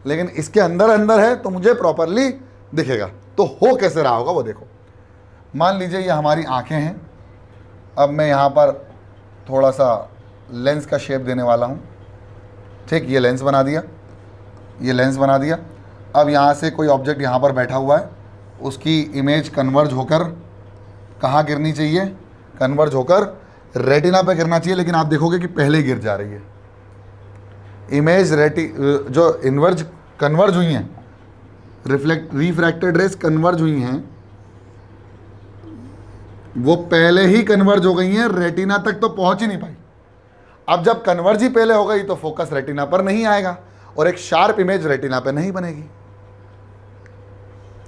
लेकिन इसके अंदर अंदर है तो मुझे प्रॉपरली दिखेगा। तो हो कैसे रहा होगा वो देखो। मान लीजिए ये हमारी आंखें हैं, अब मैं यहाँ पर थोड़ा सा लेंस का शेप देने वाला हूँ, ठीक, ये लेंस बना दिया, ये लेंस बना दिया। अब यहाँ से कोई ऑब्जेक्ट यहाँ पर बैठा हुआ है, उसकी इमेज कन्वर्ज होकर कहाँ गिरनी चाहिए, कन्वर्ज होकर रेटिना पे गिरना चाहिए, लेकिन आप देखोगे कि पहले गिर जा रही है। इमेज जो कन्वर्ज हुई हैं, रिफ्रैक्टेड रेस कन्वर्ज हुई हैं, वो पहले ही कन्वर्ज हो गई हैं, रेटिना तक तो पहुंच ही नहीं पाई। अब जब कन्वर्ज ही पहले हो गई तो फोकस रेटिना पर नहीं आएगा और एक शार्प इमेज रेटिना पे नहीं बनेगी।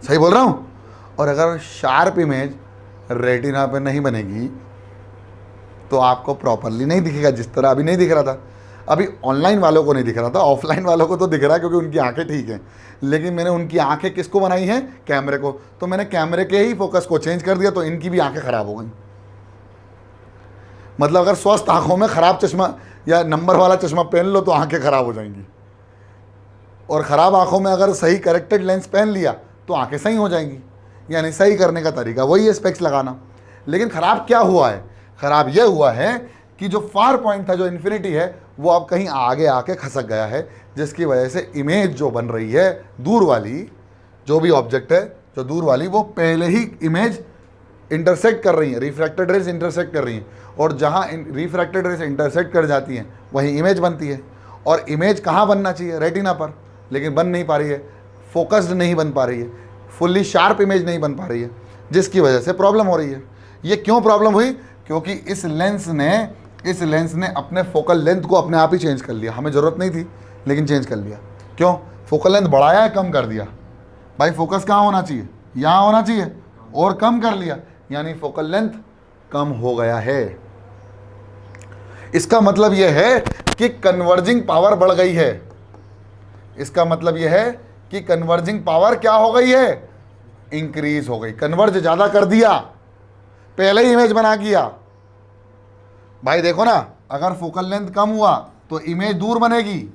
सही बोल रहा हूं? और अगर शार्प इमेज रेटिना पे नहीं बनेगी तो आपको प्रॉपरली नहीं दिखेगा, जिस तरह अभी नहीं दिख रहा था। अभी ऑनलाइन वालों को नहीं दिख रहा था, ऑफलाइन वालों को तो दिख रहा है क्योंकि उनकी आंखें ठीक हैं, लेकिन मैंने उनकी आंखें किसको बनाई हैं, कैमरे को। तो मैंने कैमरे के ही फोकस को चेंज कर दिया तो इनकी भी आंखें खराब हो गई। मतलब अगर स्वस्थ आंखों में खराब चश्मा या नंबर वाला चश्मा पहन लो तो आंखें खराब हो जाएंगी, और ख़राब आंखों में अगर सही करेक्टेड लेंस पहन लिया तो आंखें सही हो जाएंगी। यानी सही करने का तरीका वही है, स्पेक्स लगाना। लेकिन ख़राब क्या हुआ है, ख़राब यह हुआ है कि जो फार पॉइंट था, जो इन्फिनिटी है, वो अब कहीं आगे आके खसक गया है, जिसकी वजह से इमेज जो बन रही है दूर वाली, जो भी ऑब्जेक्ट है जो दूर वाली, वो पहले ही इमेज इंटरसेक्ट कर रही है, रिफ्रैक्टेड रेज इंटरसेक्ट कर रही हैं, और जहाँ रिफ्रैक्टेड रेज इंटरसेक्ट कर जाती हैं वहीं इमेज बनती है। और इमेज कहाँ बनना चाहिए, रेटिना पर, लेकिन बन नहीं पा रही है, फोकस्ड नहीं बन पा रही है, फुल्ली शार्प इमेज नहीं बन पा रही है, जिसकी वजह से प्रॉब्लम हो रही है। ये क्यों प्रॉब्लम हुई? क्योंकि इस लेंस ने अपने फोकल लेंथ को अपने आप ही चेंज कर लिया। हमें ज़रूरत नहीं थी लेकिन चेंज कर लिया। क्यों? फोकल लेंथ बढ़ाया है, कम कर दिया। भाई फोकस कहाँ होना चाहिए, यहाँ होना चाहिए, और कम कर लिया, यानी फोकल लेंथ कम हो गया है। इसका मतलब यह है कि कन्वर्जिंग पावर बढ़ गई है। इसका मतलब यह है कि कन्वर्जिंग पावर क्या हो गई है, इंक्रीज हो गई। कन्वर्ज ज़्यादा कर दिया, पहले ही इमेज बना किया। भाई देखो ना, अगर फोकल लेंथ कम हुआ तो इमेज दूर बनेगी,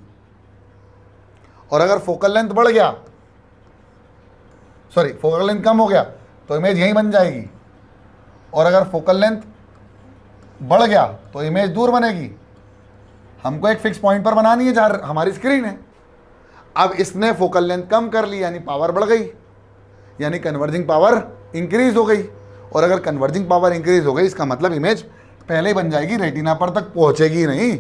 और अगर फोकल लेंथ बढ़ गया, सॉरी फोकल लेंथ कम हो गया तो इमेज यहीं बन जाएगी, और अगर फोकल लेंथ बढ़ गया तो इमेज दूर बनेगी। हमको एक फिक्स पॉइंट पर बनानी है जहाँ हमारी स्क्रीन है। अब इसने फोकल लेंथ कम कर ली, यानी पावर बढ़ गई, यानी कन्वर्जिंग पावर इंक्रीज हो गई। और अगर कन्वर्जिंग पावर इंक्रीज हो गई, इसका मतलब इमेज पहले ही बन जाएगी, रेटिना पर तक पहुंचेगी नहीं।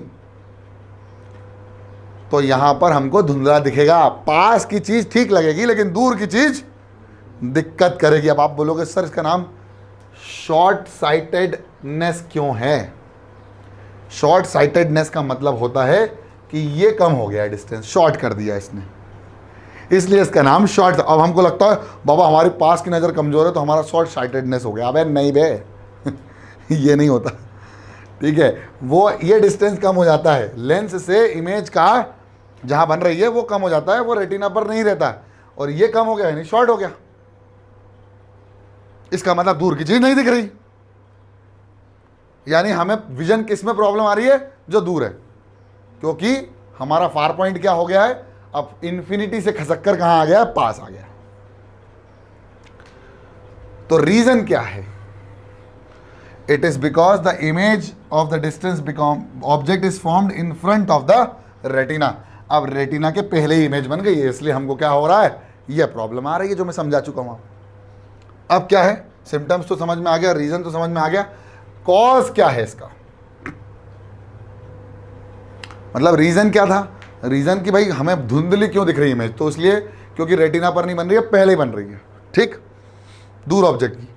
तो यहां पर हमको धुंधला दिखेगा। पास की चीज ठीक लगेगी लेकिन दूर की चीज दिक्कत करेगी। अब आप बोलोगे सर इसका नाम शॉर्ट साइटेडनेस क्यों है? शॉर्ट साइटेडनेस का मतलब होता है कि ये कम हो गया, डिस्टेंस शॉर्ट कर दिया इसने, इसलिए इसका नाम शॉर्ट। अब हमको लगता है बाबा हमारे पास की नज़र कमज़ोर है तो हमारा शॉर्ट साइटेडनेस हो गया। अबे नहीं बे ये नहीं होता, ठीक है। वो ये डिस्टेंस कम हो जाता है, लेंस से इमेज का जहाँ बन रही है वो कम हो जाता है, वो रेटिना पर नहीं रहता है, और ये कम हो गया यानी शॉर्ट हो गया। इसका मतलब दूर की चीज़ नहीं दिख रही, यानी हमें विजन किस में प्रॉब्लम आ रही है, जो दूर है, क्योंकि हमारा फार पॉइंट क्या हो गया है, अब इन्फिनिटी से खसक कर कहां आ गया, पास आ गया। तो रीजन क्या है? It is because the image of the distance become object is formed in front of the retina. अब रेटिना के पहले ही इमेज बन गई है, इसलिए हमको क्या हो रहा है, ये प्रॉब्लम आ रही है जो मैं समझा चुका हूं। अब क्या है, सिम्टम्स तो समझ में आ गया, रीजन तो समझ में आ गया, कॉज क्या है इसका, मतलब रीजन क्या था, रीजन कि भाई हमें धुंधली क्यों दिख रही है इमेज, तो इसलिए क्योंकि रेटिना पर नहीं बन रही है, पहले ही बन रही है, ठीक, दूर ऑब्जेक्ट की।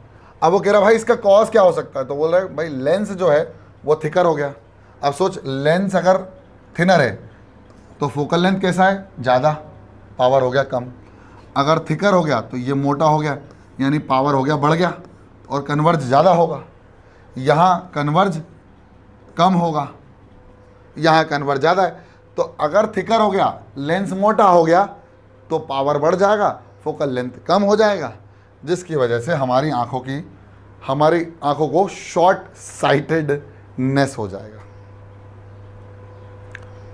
अब वो कह रहा भाई इसका कॉज क्या हो सकता है, तो बोल रहा है भाई लेंस जो है वो थिकर हो गया। अब सोच, लेंस अगर थिनर है तो फोकल लेंथ कैसा है, ज़्यादा, पावर हो गया कम। अगर थिकर हो गया तो ये मोटा हो गया, यानी पावर हो गया बढ़ गया, और कन्वर्ज ज़्यादा होगा। यहाँ कन्वर्ज कम होगा, यहाँ कन्वर्ज ज़्यादा है। तो अगर थिकर हो गया, लेंस मोटा हो गया, तो पावर बढ़ जाएगा, फोकल लेंथ कम हो जाएगा, जिसकी वजह से हमारी आँखों को शॉर्ट साइटेडनेस हो जाएगा,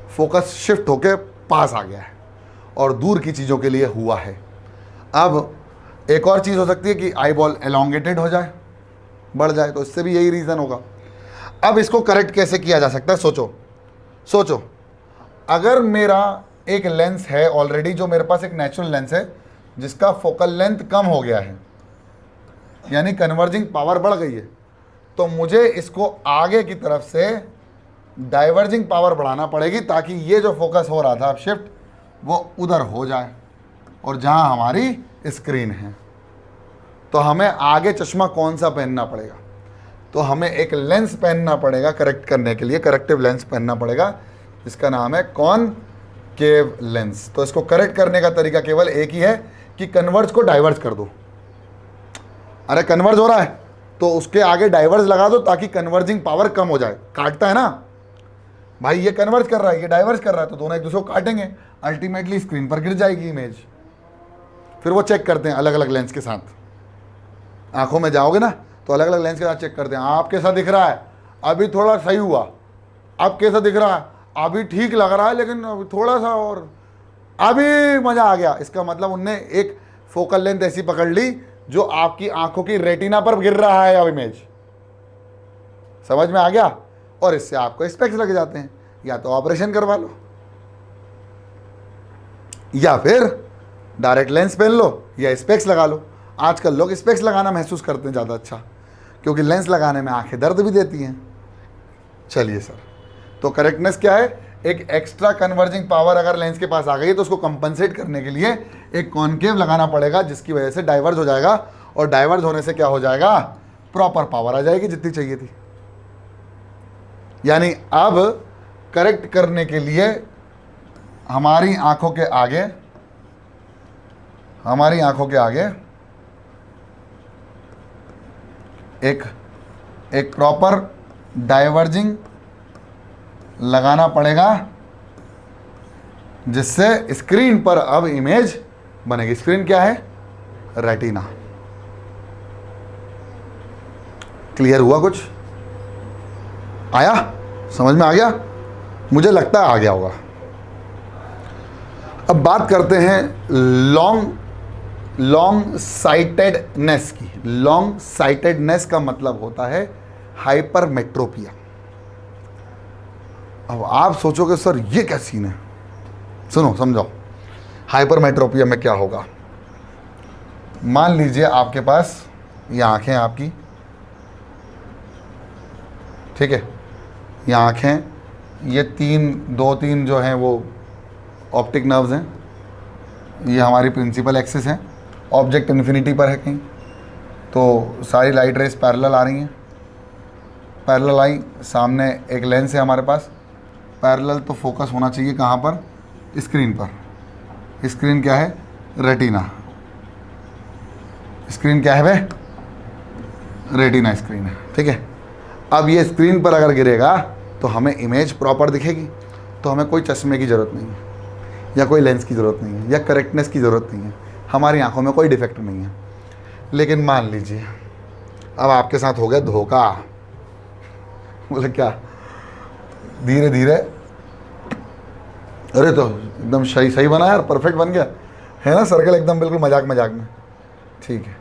फोकस शिफ्ट होके पास आ गया है और दूर की चीज़ों के लिए हुआ है। अब एक और चीज़ हो सकती है कि आई बॉल एलोंगेटेड हो जाए, बढ़ जाए, तो इससे भी यही रीज़न होगा। अब इसको करेक्ट कैसे किया जा सकता है, सोचो, अगर मेरा एक लेंस है ऑलरेडी, जो मेरे पास एक नेचुरल लेंस है जिसका फोकल लेंथ कम हो गया है, यानी कन्वर्जिंग पावर बढ़ गई है, तो मुझे इसको आगे की तरफ से डाइवर्जिंग पावर बढ़ाना पड़ेगी, ताकि ये जो फोकस हो रहा था अब शिफ्ट, वो उधर हो जाए और जहां हमारी स्क्रीन है। तो हमें आगे चश्मा कौन सा पहनना पड़ेगा, तो हमें एक लेंस पहनना पड़ेगा करेक्ट करने के लिए, करेक्टिव लेंस पहनना पड़ेगा, जिसका नाम है कॉनकेव लेंस। तो इसको करेक्ट करने का तरीका केवल एक ही है कि कन्वर्ज को डाइवर्ज कर दो। अरे कन्वर्ज हो रहा है तो उसके आगे डाइवर्ज लगा दो, ताकि कन्वर्जिंग पावर कम हो जाए। काटता है ना भाई, ये कन्वर्ज कर रहा है, ये डाइवर्ज कर रहा है, तो दोनों एक दूसरे को काटेंगे, अल्टीमेटली स्क्रीन पर गिर जाएगी इमेज। फिर वो चेक करते हैं अलग अलग लेंस के साथ, आंखों में जाओगे ना तो अलग अलग लेंस के साथ चेक करते हैं, आप कैसा दिख रहा है, अभी थोड़ा सही हुआ, अब कैसा दिख रहा है, अभी ठीक लग रहा है, लेकिन अभी थोड़ा सा और, अभी मज़ा आ गया। इसका मतलब उनने एक फोकल लेंथ ऐसी पकड़ ली जो आपकी आंखों की रेटिना पर गिर रहा है अब इमेज, समझ में आ गया, और इससे आपको स्पेक्स लग जाते हैं। या तो ऑपरेशन करवा लो, या फिर डायरेक्ट लेंस पहन लो, या स्पेक्स लगा लो। आजकल लोग स्पेक्स लगाना महसूस करते हैं ज़्यादा अच्छा, क्योंकि लेंस लगाने में आंखें दर्द भी देती हैं। चलिए सर, तो करेक्टनेस क्या है, एक एक्स्ट्रा कन्वर्जिंग पावर अगर लेंस के पास आ गई तो उसको कंपनसेट करने के लिए एक कॉनकेव लगाना पड़ेगा, जिसकी वजह से डाइवर्ज हो जाएगा, और डाइवर्ज होने से क्या हो जाएगा, प्रॉपर पावर आ जाएगी जितनी चाहिए थी। यानी अब करेक्ट करने के लिए हमारी आंखों के आगे एक प्रॉपर डाइवर्जिंग लगाना पड़ेगा, जिससे स्क्रीन पर अब इमेज बनेगी। स्क्रीन क्या है, रेटिना। क्लियर हुआ, कुछ आया, समझ में आ गया, मुझे लगता है आ गया होगा। अब बात करते हैं लॉन्ग साइटेडनेस की। लॉन्ग साइटेडनेस का मतलब होता है हाइपरमेट्रोपिया। अब आप सोचोगे सर ये क्या सीन है, सुनो समझाओ, हाइपरमेट्रोपिया में क्या होगा। मान लीजिए आपके पास ये आंखें आपकी, ठीक है, ये आँखें, ये दो तीन जो हैं वो ऑप्टिक नर्व्स हैं, ये हमारी प्रिंसिपल एक्सिस है, ऑब्जेक्ट इन्फिनिटी पर है कहीं, तो सारी लाइट रेस पैरेलल आ रही हैं, पैरेलल आई, सामने एक लेंस है हमारे पास, पैरेलल तो फोकस होना चाहिए कहाँ पर, स्क्रीन पर। स्क्रीन क्या है, रेटिना। स्क्रीन क्या है भाई, रेटिना स्क्रीन है, ठीक है। अब ये स्क्रीन पर अगर गिरेगा तो हमें इमेज प्रॉपर दिखेगी, तो हमें कोई चश्मे की ज़रूरत नहीं है, या कोई लेंस की ज़रूरत नहीं है, या करेक्टनेस की ज़रूरत नहीं है, हमारी आंखों में कोई डिफेक्ट नहीं है। लेकिन मान लीजिए अब आपके साथ हो गया धोखा, बोले क्या, धीरे धीरे, अरे तो एकदम सही बना यार, परफेक्ट बन गया है ना, सर्कल एकदम बिल्कुल मजाक में, ठीक है।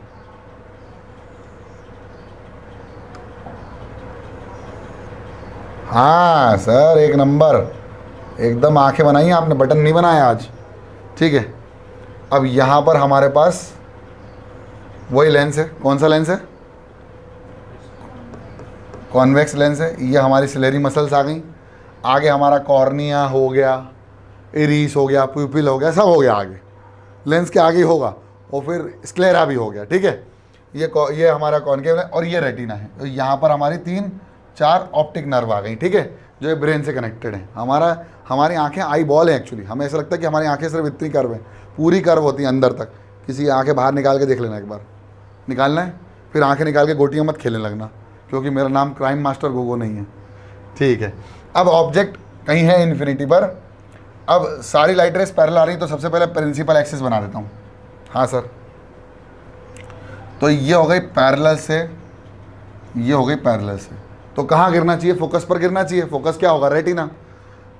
हाँ सर, एक नंबर, एकदम आंखें बनाई हैं आपने, बटन नहीं बनाया आज। ठीक है, अब यहाँ पर हमारे पास वही लेंस है। कौन सा लेंस है? कॉन्वेक्स लेंस है। ये हमारी सिलेरी मसल्स आ गई। आगे हमारा कॉर्निया हो गया, इरिस हो गया, प्यूपिल हो गया, सब हो गया आगे, लेंस के आगे ही होगा। और फिर स्क्लेरा भी हो गया। ठीक है, ये हमारा कॉन्केव है और ये रेटिना है। तो यहाँ पर हमारी 3-4 ऑप्टिक नर्व आ गई। ठीक है, जो ये ब्रेन से कनेक्टेड है। हमारी आंखें आई बॉल है एक्चुअली। हमें ऐसा लगता है कि हमारी आंखें सिर्फ इतनी कर्व है, पूरी कर्व होती है अंदर तक। किसी की आंखें बाहर निकाल के देख लेना, एक बार निकालना है, फिर आंखें निकाल के गोटियाँ मत खेलने लगना, क्योंकि मेरा नाम क्राइम मास्टर गोगो नहीं है। ठीक है, अब ऑब्जेक्ट कहीं है इन्फिनिटी पर। अब सारी लाइट रेस पैरेलल आ रही, तो सबसे पहले प्रिंसिपल एक्सिस बना देता हूँ। हाँ सर, तो ये हो गई पैरेलल से, ये हो गई पैरेलल से। तो कहाँ गिरना चाहिए? फोकस पर गिरना चाहिए। फोकस क्या होगा? रेटिना।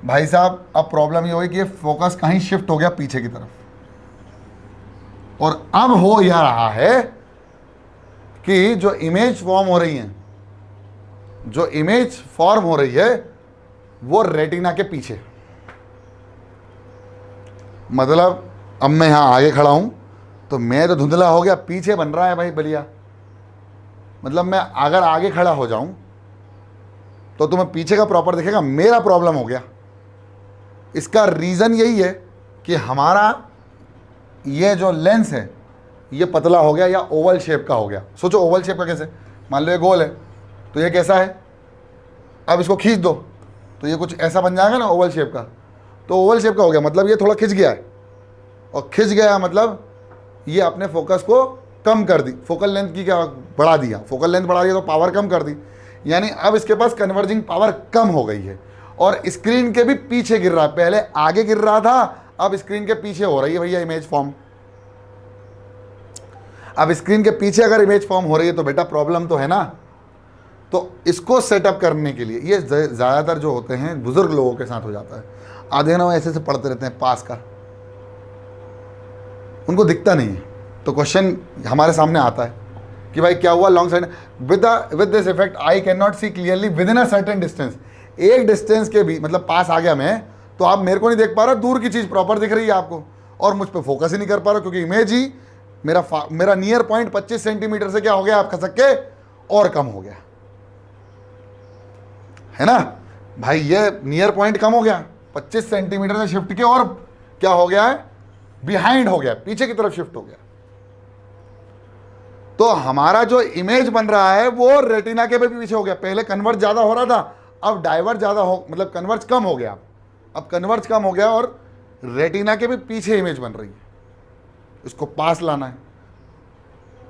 भाई साहब, अब प्रॉब्लम ये होगी कि ये फोकस कहीं शिफ्ट हो गया पीछे की तरफ, और अब हो यह रहा है कि जो इमेज फॉर्म हो रही है, जो इमेज फॉर्म हो रही है वो रेटिना के पीछे। मतलब अब मैं यहां आगे खड़ा हूं तो मैं तो धुंधला हो गया, पीछे बन रहा है भाई बलिया। मतलब मैं अगर आगे खड़ा हो जाऊं तो तुम्हें पीछे का प्रॉपर दिखेगा, मेरा प्रॉब्लम हो गया। इसका रीज़न यही है कि हमारा ये जो लेंस है ये पतला हो गया या ओवल शेप का हो गया। सोचो ओवल शेप का कैसे? मान लो ये गोल है, तो ये कैसा है? अब इसको खींच दो तो ये कुछ ऐसा बन जाएगा ना ओवल शेप का। तो ओवल शेप का हो गया, मतलब ये थोड़ा खिंच गया है, और खिंच गया मतलब ये अपने फोकस को कम कर दी, फोकल लेंथ की क्या बढ़ा दिया, फोकल लेंथ बढ़ा दिया तो पावर कम कर दी। यानी अब इसके पास कन्वर्जिंग पावर कम हो गई है, और स्क्रीन के भी पीछे गिर रहा है। पहले आगे गिर रहा था, अब स्क्रीन के पीछे हो रही है भैया इमेज फॉर्म। अब स्क्रीन के पीछे अगर इमेज फॉर्म हो रही है तो बेटा प्रॉब्लम तो है ना। तो इसको सेटअप करने के लिए, ये ज़्यादातर जो होते हैं बुजुर्ग लोगों के साथ हो जाता है। आधे ना वो ऐसे से पढ़ते रहते हैं पास का, उनको दिखता नहीं है। तो क्वेश्चन हमारे सामने आता है कि भाई क्या हुआ long side with this effect I can not see clearly with in a certain distance. एक डिस्टेंस के भी मतलब पास आ गया मैं, तो आप मेरे को नहीं देख पा रहे, दूर की चीज़ प्रॉपर दिख रही है आपको, और मुझ पर फोकस ही नहीं कर पा रहे, क्योंकि इमेज ही मेरा नियर पॉइंट 25 सेंटीमीटर से क्या हो गया, आप खसक के और कम हो गया है ना भाई। ये नियर पॉइंट कम हो गया, 25 सेंटीमीटर से शिफ्ट के और क्या हो गया है, बिहाइंड हो गया, पीछे की तरफ शिफ्ट हो गया। तो हमारा जो इमेज बन रहा है वो रेटिना के भी पीछे हो गया। पहले कन्वर्ज ज़्यादा हो रहा था, अब डाइवर्ज ज़्यादा हो, मतलब कन्वर्ज कम हो गया। अब कन्वर्ज कम हो गया और रेटिना के भी पीछे इमेज बन रही है, इसको पास लाना है।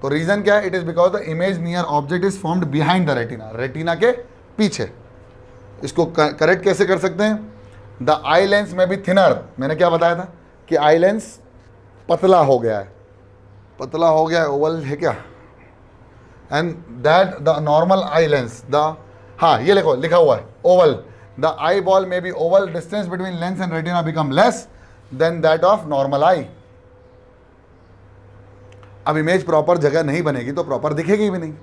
तो रीज़न क्या है? It is because the image near object is formed behind the retina, retina के पीछे। इसको करेक्ट कैसे कर सकते हैं? द आई लेंस में भी थिनर, मैंने क्या बताया था कि आई लेंस पतला हो गया है, पतला हो गया है, ओवल है क्या, and that the normal eye lens the, हाँ ये लिखो, लिखा हुआ है ओवल, द आई बॉल में be oval, distance between lens and retina become less than that of normal eye. अब इमेज प्रॉपर जगह नहीं बनेगी तो प्रॉपर दिखेगी भी नहीं।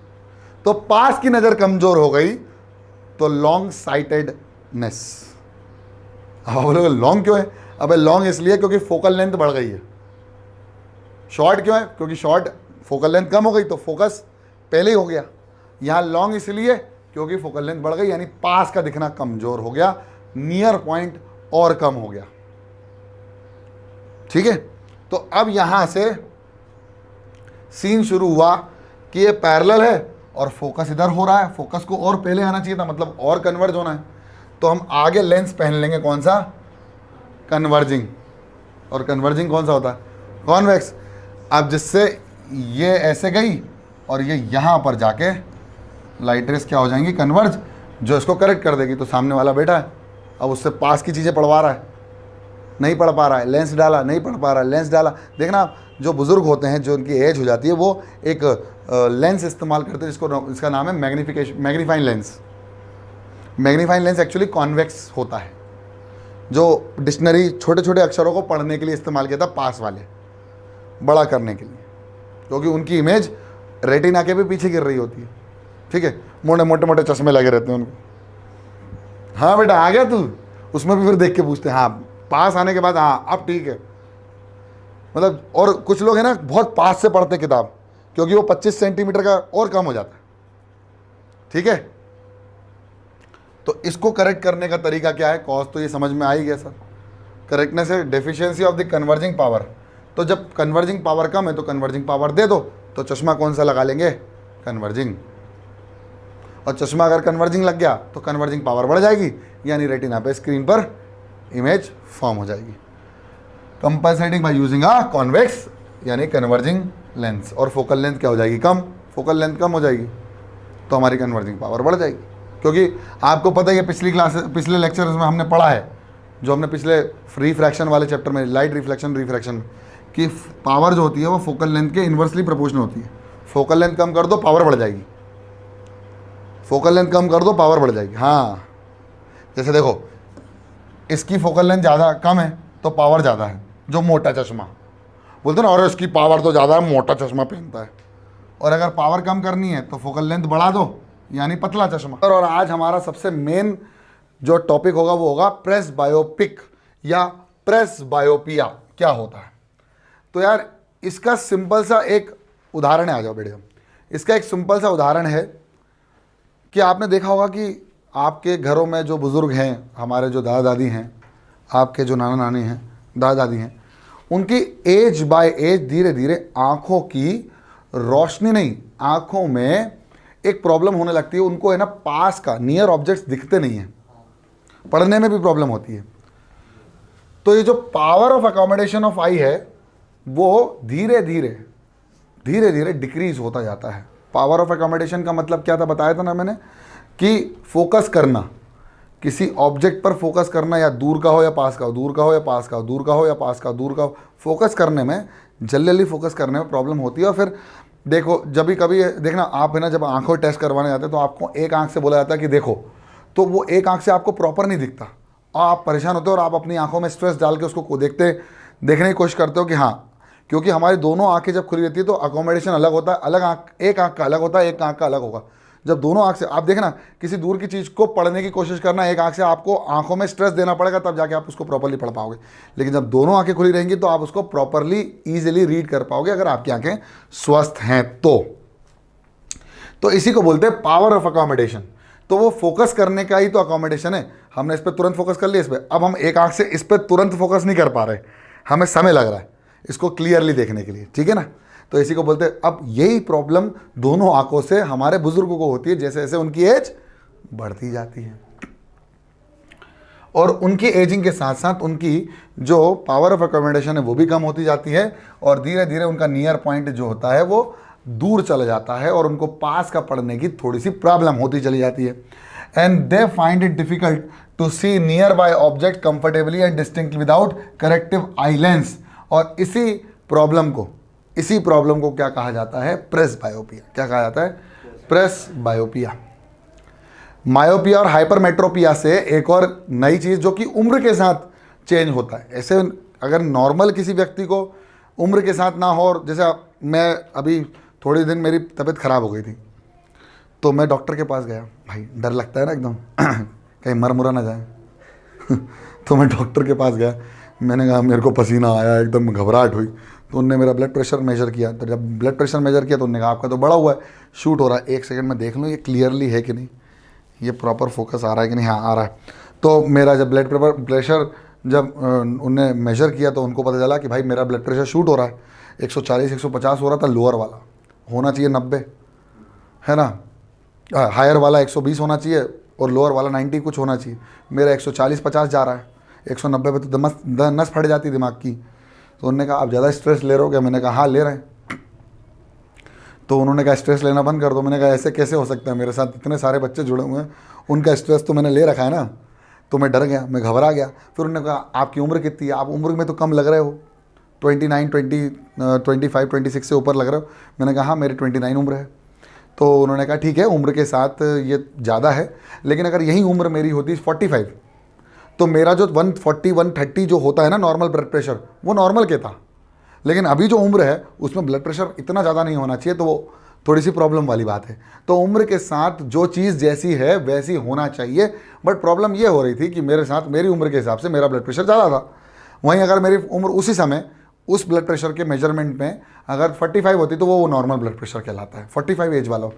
तो पास की नज़र कमजोर हो गई तो लॉन्ग साइटेडनेस। अब बोलोगे लॉन्ग क्यों है? अबे लॉन्ग इसलिए क्योंकि फोकल लेंथ बढ़ गई है। शॉर्ट क्यों है? क्योंकि शॉर्ट फोकल लेंथ कम हो गई तो फोकस पहले ही हो गया। यहाँ लॉन्ग इसलिए क्योंकि फोकल लेंथ बढ़ गई, यानी पास का दिखना कमजोर हो गया, नियर पॉइंट और कम हो गया। ठीक है, तो अब यहां से सीन शुरू हुआ कि ये पैरेलल है और फोकस इधर हो रहा है, फोकस को और पहले आना चाहिए था, मतलब और कन्वर्ज होना है। तो हम आगे लेंस पहन लेंगे, कौन सा? कन्वर्जिंग। और कन्वर्जिंग कौन सा होता है? कॉन्वेक्स। अब जिससे ये ऐसे गई और ये यहाँ पर जाके लाइट रेस क्या हो जाएंगी, कन्वर्ज, जो इसको करेक्ट कर देगी। तो सामने वाला बैठा है, अब उससे पास की चीज़ें पढ़वा रहा है, नहीं पढ़ पा रहा है, लेंस डाला नहीं पढ़ पा रहा है, लेंस डाला। देखना जो बुज़ुर्ग होते हैं, जो उनकी एज हो जाती है, वो एक लेंस इस्तेमाल करते हैं जिसका नाम है magnifying lens. Magnifying lens actually convex होता है, जो डिक्शनरी छोटे छोटे अक्षरों को पढ़ने के लिए इस्तेमाल किया था, पास वाले बड़ा करने के लिए, क्योंकि उनकी इमेज रेटिना के भी पीछे गिर रही होती है। ठीक है, मोटे मोटे चश्मे लगे रहते हैं उनको। हाँ बेटा आ गया तू, उसमें भी फिर देख के पूछते हैं, हाँ पास आने के बाद हाँ अब ठीक है। मतलब और कुछ लोग हैं ना बहुत पास से पढ़ते किताब, क्योंकि वो 25 सेंटीमीटर का और कम हो जाता है। ठीक है, तो इसको करेक्ट करने का तरीका क्या है, कॉज तो ये समझ में आ ही गया सर। करेक्टनेस है deficiency of the converging power. तो जब कन्वर्जिंग पावर कम है तो कन्वर्जिंग पावर दे दो, तो चश्मा कौन सा लगा लेंगे, कन्वर्जिंग। और चश्मा अगर कन्वर्जिंग लग गया तो कन्वर्जिंग पावर बढ़ जाएगी, यानी रेटिना पे स्क्रीन पर इमेज फॉर्म हो जाएगी। Compensating by using a convex यानी कन्वर्जिंग लेंस, और फोकल लेंथ क्या हो जाएगी, कम, फोकल लेंथ कम हो जाएगी तो हमारी कन्वर्जिंग पावर बढ़ जाएगी। क्योंकि आपको पता ही है पिछले लेक्चर्स में हमने पढ़ा है, जो हमने पिछले रिफ्रैक्शन वाले चैप्टर में, लाइट रिफ्लेक्शन रिफ्रैक्शन की पावर जो होती है वो फोकल लेंथ के इन्वर्सली प्रोपोर्शनल होती है। फोकल लेंथ कम कर दो पावर बढ़ जाएगी, फोकल लेंथ कम कर दो पावर बढ़ जाएगी। हाँ जैसे देखो इसकी फोकल लेंथ ज़्यादा कम है तो पावर ज़्यादा है, जो मोटा चश्मा बोलते ना, और इसकी पावर तो ज़्यादा है, मोटा चश्मा पहनता है। और अगर पावर कम करनी है तो फोकल लेंथ बढ़ा दो, यानी पतला चश्मा। और आज हमारा सबसे मेन जो टॉपिक होगा वो होगा प्रेस बायोपिक या प्रेस बायोपिया क्या होता है। तो यार इसका सिंपल सा एक उदाहरण है, आ जाओ बेटे। इसका एक सिंपल सा उदाहरण है कि आपने देखा होगा कि आपके घरों में जो बुज़ुर्ग हैं, हमारे जो दादा दादी हैं, आपके जो नाना नानी हैं, दादा दादी हैं, उनकी एज बाय एज धीरे धीरे आँखों की रोशनी नहीं, आँखों में एक प्रॉब्लम होने लगती है। उनको है ना पास का नियर ऑब्जेक्ट्स दिखते नहीं हैं, पढ़ने में भी प्रॉब्लम होती है। तो ये जो पावर ऑफ अकोमोडेशन ऑफ आई है वो धीरे धीरे डिक्रीज होता जाता है। पावर ऑफ अकोमोडेशन का मतलब क्या था, बताया था ना मैंने, कि फोकस करना, किसी ऑब्जेक्ट पर फोकस करना, या दूर का हो या पास का हो, दूर का हो या पास का हो, दूर का हो या पास का हो, दूर का हो, फोकस करने में, जल्दी फोकस करने में प्रॉब्लम होती है। और फिर देखो जब भी कभी देखना आप है ना, जब आंखों टेस्ट करवाने जाते हैं तो आपको एक आंख से बोला जाता है कि देखो, तो वो एक आंख से आपको प्रॉपर नहीं दिखता और आप परेशान होते हो और आप अपनी आंखों में स्ट्रेस डाल के उसको देखने की कोशिश करते हो कि हाँ, क्योंकि हमारी दोनों आंखें जब खुली रहती है तो अकोमोडेशन अलग होता है, अलग आंख, एक आंख का अलग होता है, एक आंख का अलग होगा। जब दोनों आंख से आप देखना किसी दूर की चीज़ को पढ़ने की कोशिश करना, एक आंख से आपको आंखों में स्ट्रेस देना पड़ेगा, तब जाके आप उसको प्रॉपर्ली पढ़ पाओगे। लेकिन जब दोनों आंखें खुली रहेंगी तो आप उसको प्रॉपर्ली ईजिली रीड कर पाओगे, अगर आपकी आंखें स्वस्थ हैं तो इसी को बोलते हैं पावर ऑफ अकोमोडेशन। तो वो फोकस करने का ही तो अकोमोडेशन है। हमने इस पर तुरंत फोकस कर लिया, इस पर, अब हम एक आंख से इस पर तुरंत फोकस नहीं कर पा रहे, हमें समय लग रहा है इसको क्लियरली देखने के लिए, ठीक है ना। तो इसी को बोलते हैं, अब यही प्रॉब्लम दोनों आंखों से हमारे बुजुर्गों को होती है जैसे जैसे उनकी एज बढ़ती जाती है, और उनकी एजिंग के साथ साथ उनकी जो पावर ऑफ अकोमोडेशन है वो भी कम होती जाती है, और धीरे धीरे उनका नियर पॉइंट जो होता है वो दूर चला जाता है, और उनको पास का पढ़ने की थोड़ी सी प्रॉब्लम होती चली जाती है। And they find it difficult to see nearby object comfortably and distinctly without corrective eye lens. और इसी प्रॉब्लम को क्या कहा जाता है, प्रेस बायोपिया। क्या कहा जाता है, प्रेस बायोपिया। मायोपिया और हाइपरमेट्रोपिया से एक और नई चीज़ जो कि उम्र के साथ चेंज होता है। ऐसे अगर नॉर्मल किसी व्यक्ति को उम्र के साथ ना हो, और जैसे मैं अभी थोड़े दिन मेरी तबीयत ख़राब हो गई थी तो मैं डॉक्टर के पास गया, भाई डर लगता है ना एकदम कहीं मर मुरा ना जाए तो मैं डॉक्टर के पास गया, मैंने कहा मेरे को पसीना आया, एकदम घबराहट हुई। तो उनने मेरा ब्लड प्रेशर मेजर किया, तो जब ब्लड प्रेशर मेजर किया तो उन्होंने कहा आपका तो बढ़ा हुआ है, शूट हो रहा है, एक सेकंड में देख लूँ ये क्लियरली है कि नहीं, ये प्रॉपर फोकस आ रहा है कि नहीं, हाँ आ रहा है। तो मेरा जब ब्लड प्रेशर जब उनने मेजर किया तो उनको पता चला कि भाई मेरा ब्लड प्रेशर शूट हो रहा है, 140 150 हो रहा था, लोअर वाला होना चाहिए 90, है ना, हायर वाला 120 होना चाहिए और लोअर वाला 90 कुछ होना चाहिए। मेरा 140-50 जा रहा है, 190 पे तो नस फट जाती दिमाग की। तो उन्होंने कहा आप ज़्यादा स्ट्रेस ले रहे हो क्या, मैंने कहा हाँ ले रहे हैं। तो उन्होंने कहा स्ट्रेस लेना बंद कर दो। मैंने कहा ऐसे कैसे हो सकता है, मेरे साथ इतने सारे बच्चे जुड़े हुए हैं, उनका स्ट्रेस तो मैंने ले रखा है ना। तो मैं डर गया, मैं घबरा गया। फिर उन्होंने कहा आपकी उम्र कितनी है, आप उम्र में तो कम लग रहे हो, 25 26 से ऊपर लग रहे हो। मैंने कहा हाँ मेरी 29 उम्र है। तो उन्होंने कहा ठीक है, उम्र के साथ ये ज़्यादा है, लेकिन अगर यही उम्र मेरी होती 45 तो मेरा जो 140 130 जो होता है ना नॉर्मल ब्लड प्रेशर, वो नॉर्मल के था। लेकिन अभी जो उम्र है उसमें ब्लड प्रेशर इतना ज़्यादा नहीं होना चाहिए, तो वो थोड़ी सी प्रॉब्लम वाली बात है। तो उम्र के साथ जो चीज़ जैसी है वैसी होना चाहिए, बट प्रॉब्लम ये हो रही थी कि मेरे साथ मेरी उम्र के हिसाब से मेरा ब्लड प्रेशर ज़्यादा था। वहीं अगर मेरी उम्र उसी समय उस ब्लड प्रेशर के मेजरमेंट में अगर 45 होती तो वो नॉर्मल ब्लड प्रेशर कहलाता है, 45 एज वाला।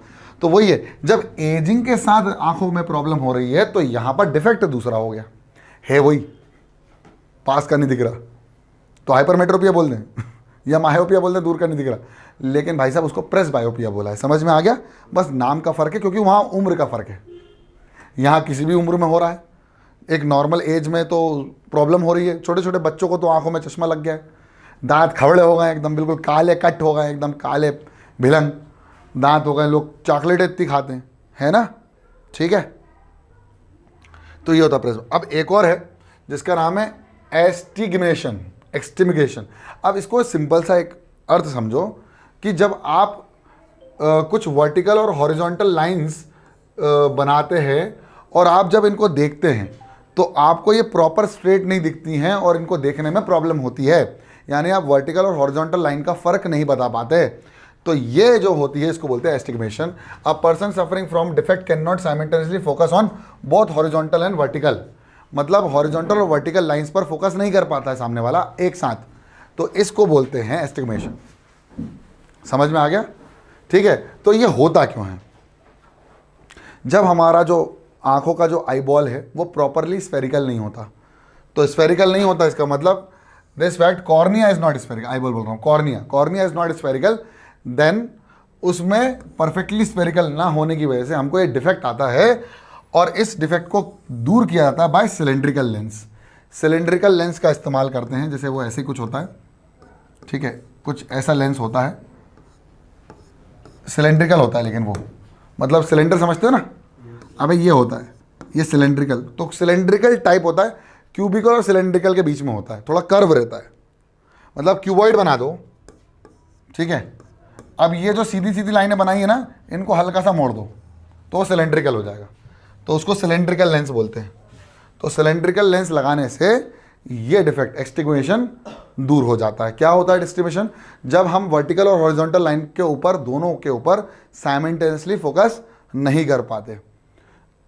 तो वही है, जब एजिंग के साथ आंखों में प्रॉब्लम हो रही है तो यहाँ पर डिफेक्ट दूसरा हो गया है, वही पास का नहीं दिख रहा तो हाइपरमेट्रोपिया बोल दें या मायोपिया बोल दें, दूर का नहीं दिख रहा, लेकिन भाई साहब उसको प्रेस बायोपिया बोला है। समझ में आ गया? बस नाम का फ़र्क है, क्योंकि वहाँ उम्र का फ़र्क है, यहाँ किसी भी उम्र में हो रहा है। एक नॉर्मल एज में तो प्रॉब्लम हो रही है, छोटे छोटे बच्चों को तो आंखों में चश्मा लग गया है, दांत खबड़े हो गए एकदम, बिल्कुल काले कट हो गए, एकदम काले भिलन दांत हो गए, लोग चॉकलेट इतनी खाते हैं, है ना? ठीक है, तो ये होता प्रेस। अब एक और है जिसका नाम है एस्टिग्मेशन, एक्सटिमिगेशन। अब इसको सिंपल सा एक अर्थ समझो कि जब आप कुछ वर्टिकल और हॉरिजॉन्टल लाइंस बनाते हैं और आप जब इनको देखते हैं तो आपको ये प्रॉपर स्ट्रेट नहीं दिखती हैं और इनको देखने में प्रॉब्लम होती है, यानी आप वर्टिकल और हॉरिजॉन्टल लाइन का फ़र्क नहीं बता पाते। तो ये जो होती है इसको बोलते हैं astigmatism. A person suffering from defect can not simultaneously focus on both horizontal and vertical, मतलब हॉरिजॉन्टल और वर्टिकल लाइंस पर फोकस नहीं कर पाता है सामने वाला एक साथ, तो इसको बोलते हैं एस्टिग्मेशन। समझ में आ गया? ठीक है, तो ये होता क्यों है? जब हमारा जो आंखों का जो आई बॉल है वो प्रॉपरली स्फेरिकल नहीं होता, तो स्फेरिकल नहीं होता इसका मतलब this fact cornea is not spherical, eyeball बोल रहा हूँ, cornea is not spherical, then उसमें परफेक्टली स्फेरिकल ना होने की वजह से हमको ये डिफेक्ट आता है, और इस डिफेक्ट को दूर किया जाता है by cylindrical lens. Cylindrical lens का इस्तेमाल करते हैं, जैसे वो ऐसे कुछ होता है, ठीक है, कुछ ऐसा लेंस होता है, सिलेंड्रिकल होता है, लेकिन वो मतलब सिलेंडर समझते हो ना, अबे ये होता है, ये सिलेंड्रिकल, तो सिलेंड्रिकल टाइप होता है, क्यूबिकल और सिलेंड्रिकल के बीच में होता है, थोड़ा कर्व रहता है, मतलब क्यूबॉइड बना दो, ठीक है। अब ये जो सीधी सीधी लाइनें बनाई है ना, इनको हल्का सा मोड़ दो तो वो सिलेंड्रिकल हो जाएगा, तो उसको सिलेंड्रिकल लेंस बोलते हैं। तो सिलेंड्रिकल लेंस लगाने से ये डिफेक्ट एक्सटिग्मेशन दूर हो जाता है। क्या होता है एक्सटिग्मेशन? जब हम वर्टिकल और हॉरिजॉन्टल लाइन के ऊपर, दोनों के ऊपर साइमल्टेनियसली फोकस नहीं कर पाते,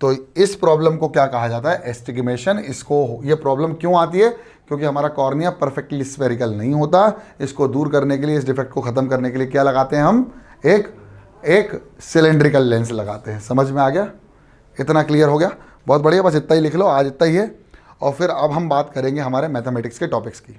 तो इस प्रॉब्लम को क्या कहा जाता है? एस्टिग्मेशन। इसको, ये प्रॉब्लम क्यों आती है? क्योंकि हमारा कॉर्निया परफेक्टली स्फेरिकल नहीं होता। इसको दूर करने के लिए, इस डिफेक्ट को ख़त्म करने के लिए क्या लगाते हैं हम? एक सिलेंड्रिकल लेंस लगाते हैं। समझ में आ गया? इतना क्लियर हो गया? बहुत बढ़िया, बस इतना ही लिख लो, आज इतना ही है। और फिर अब हम बात करेंगे हमारे मैथमेटिक्स के टॉपिक्स की।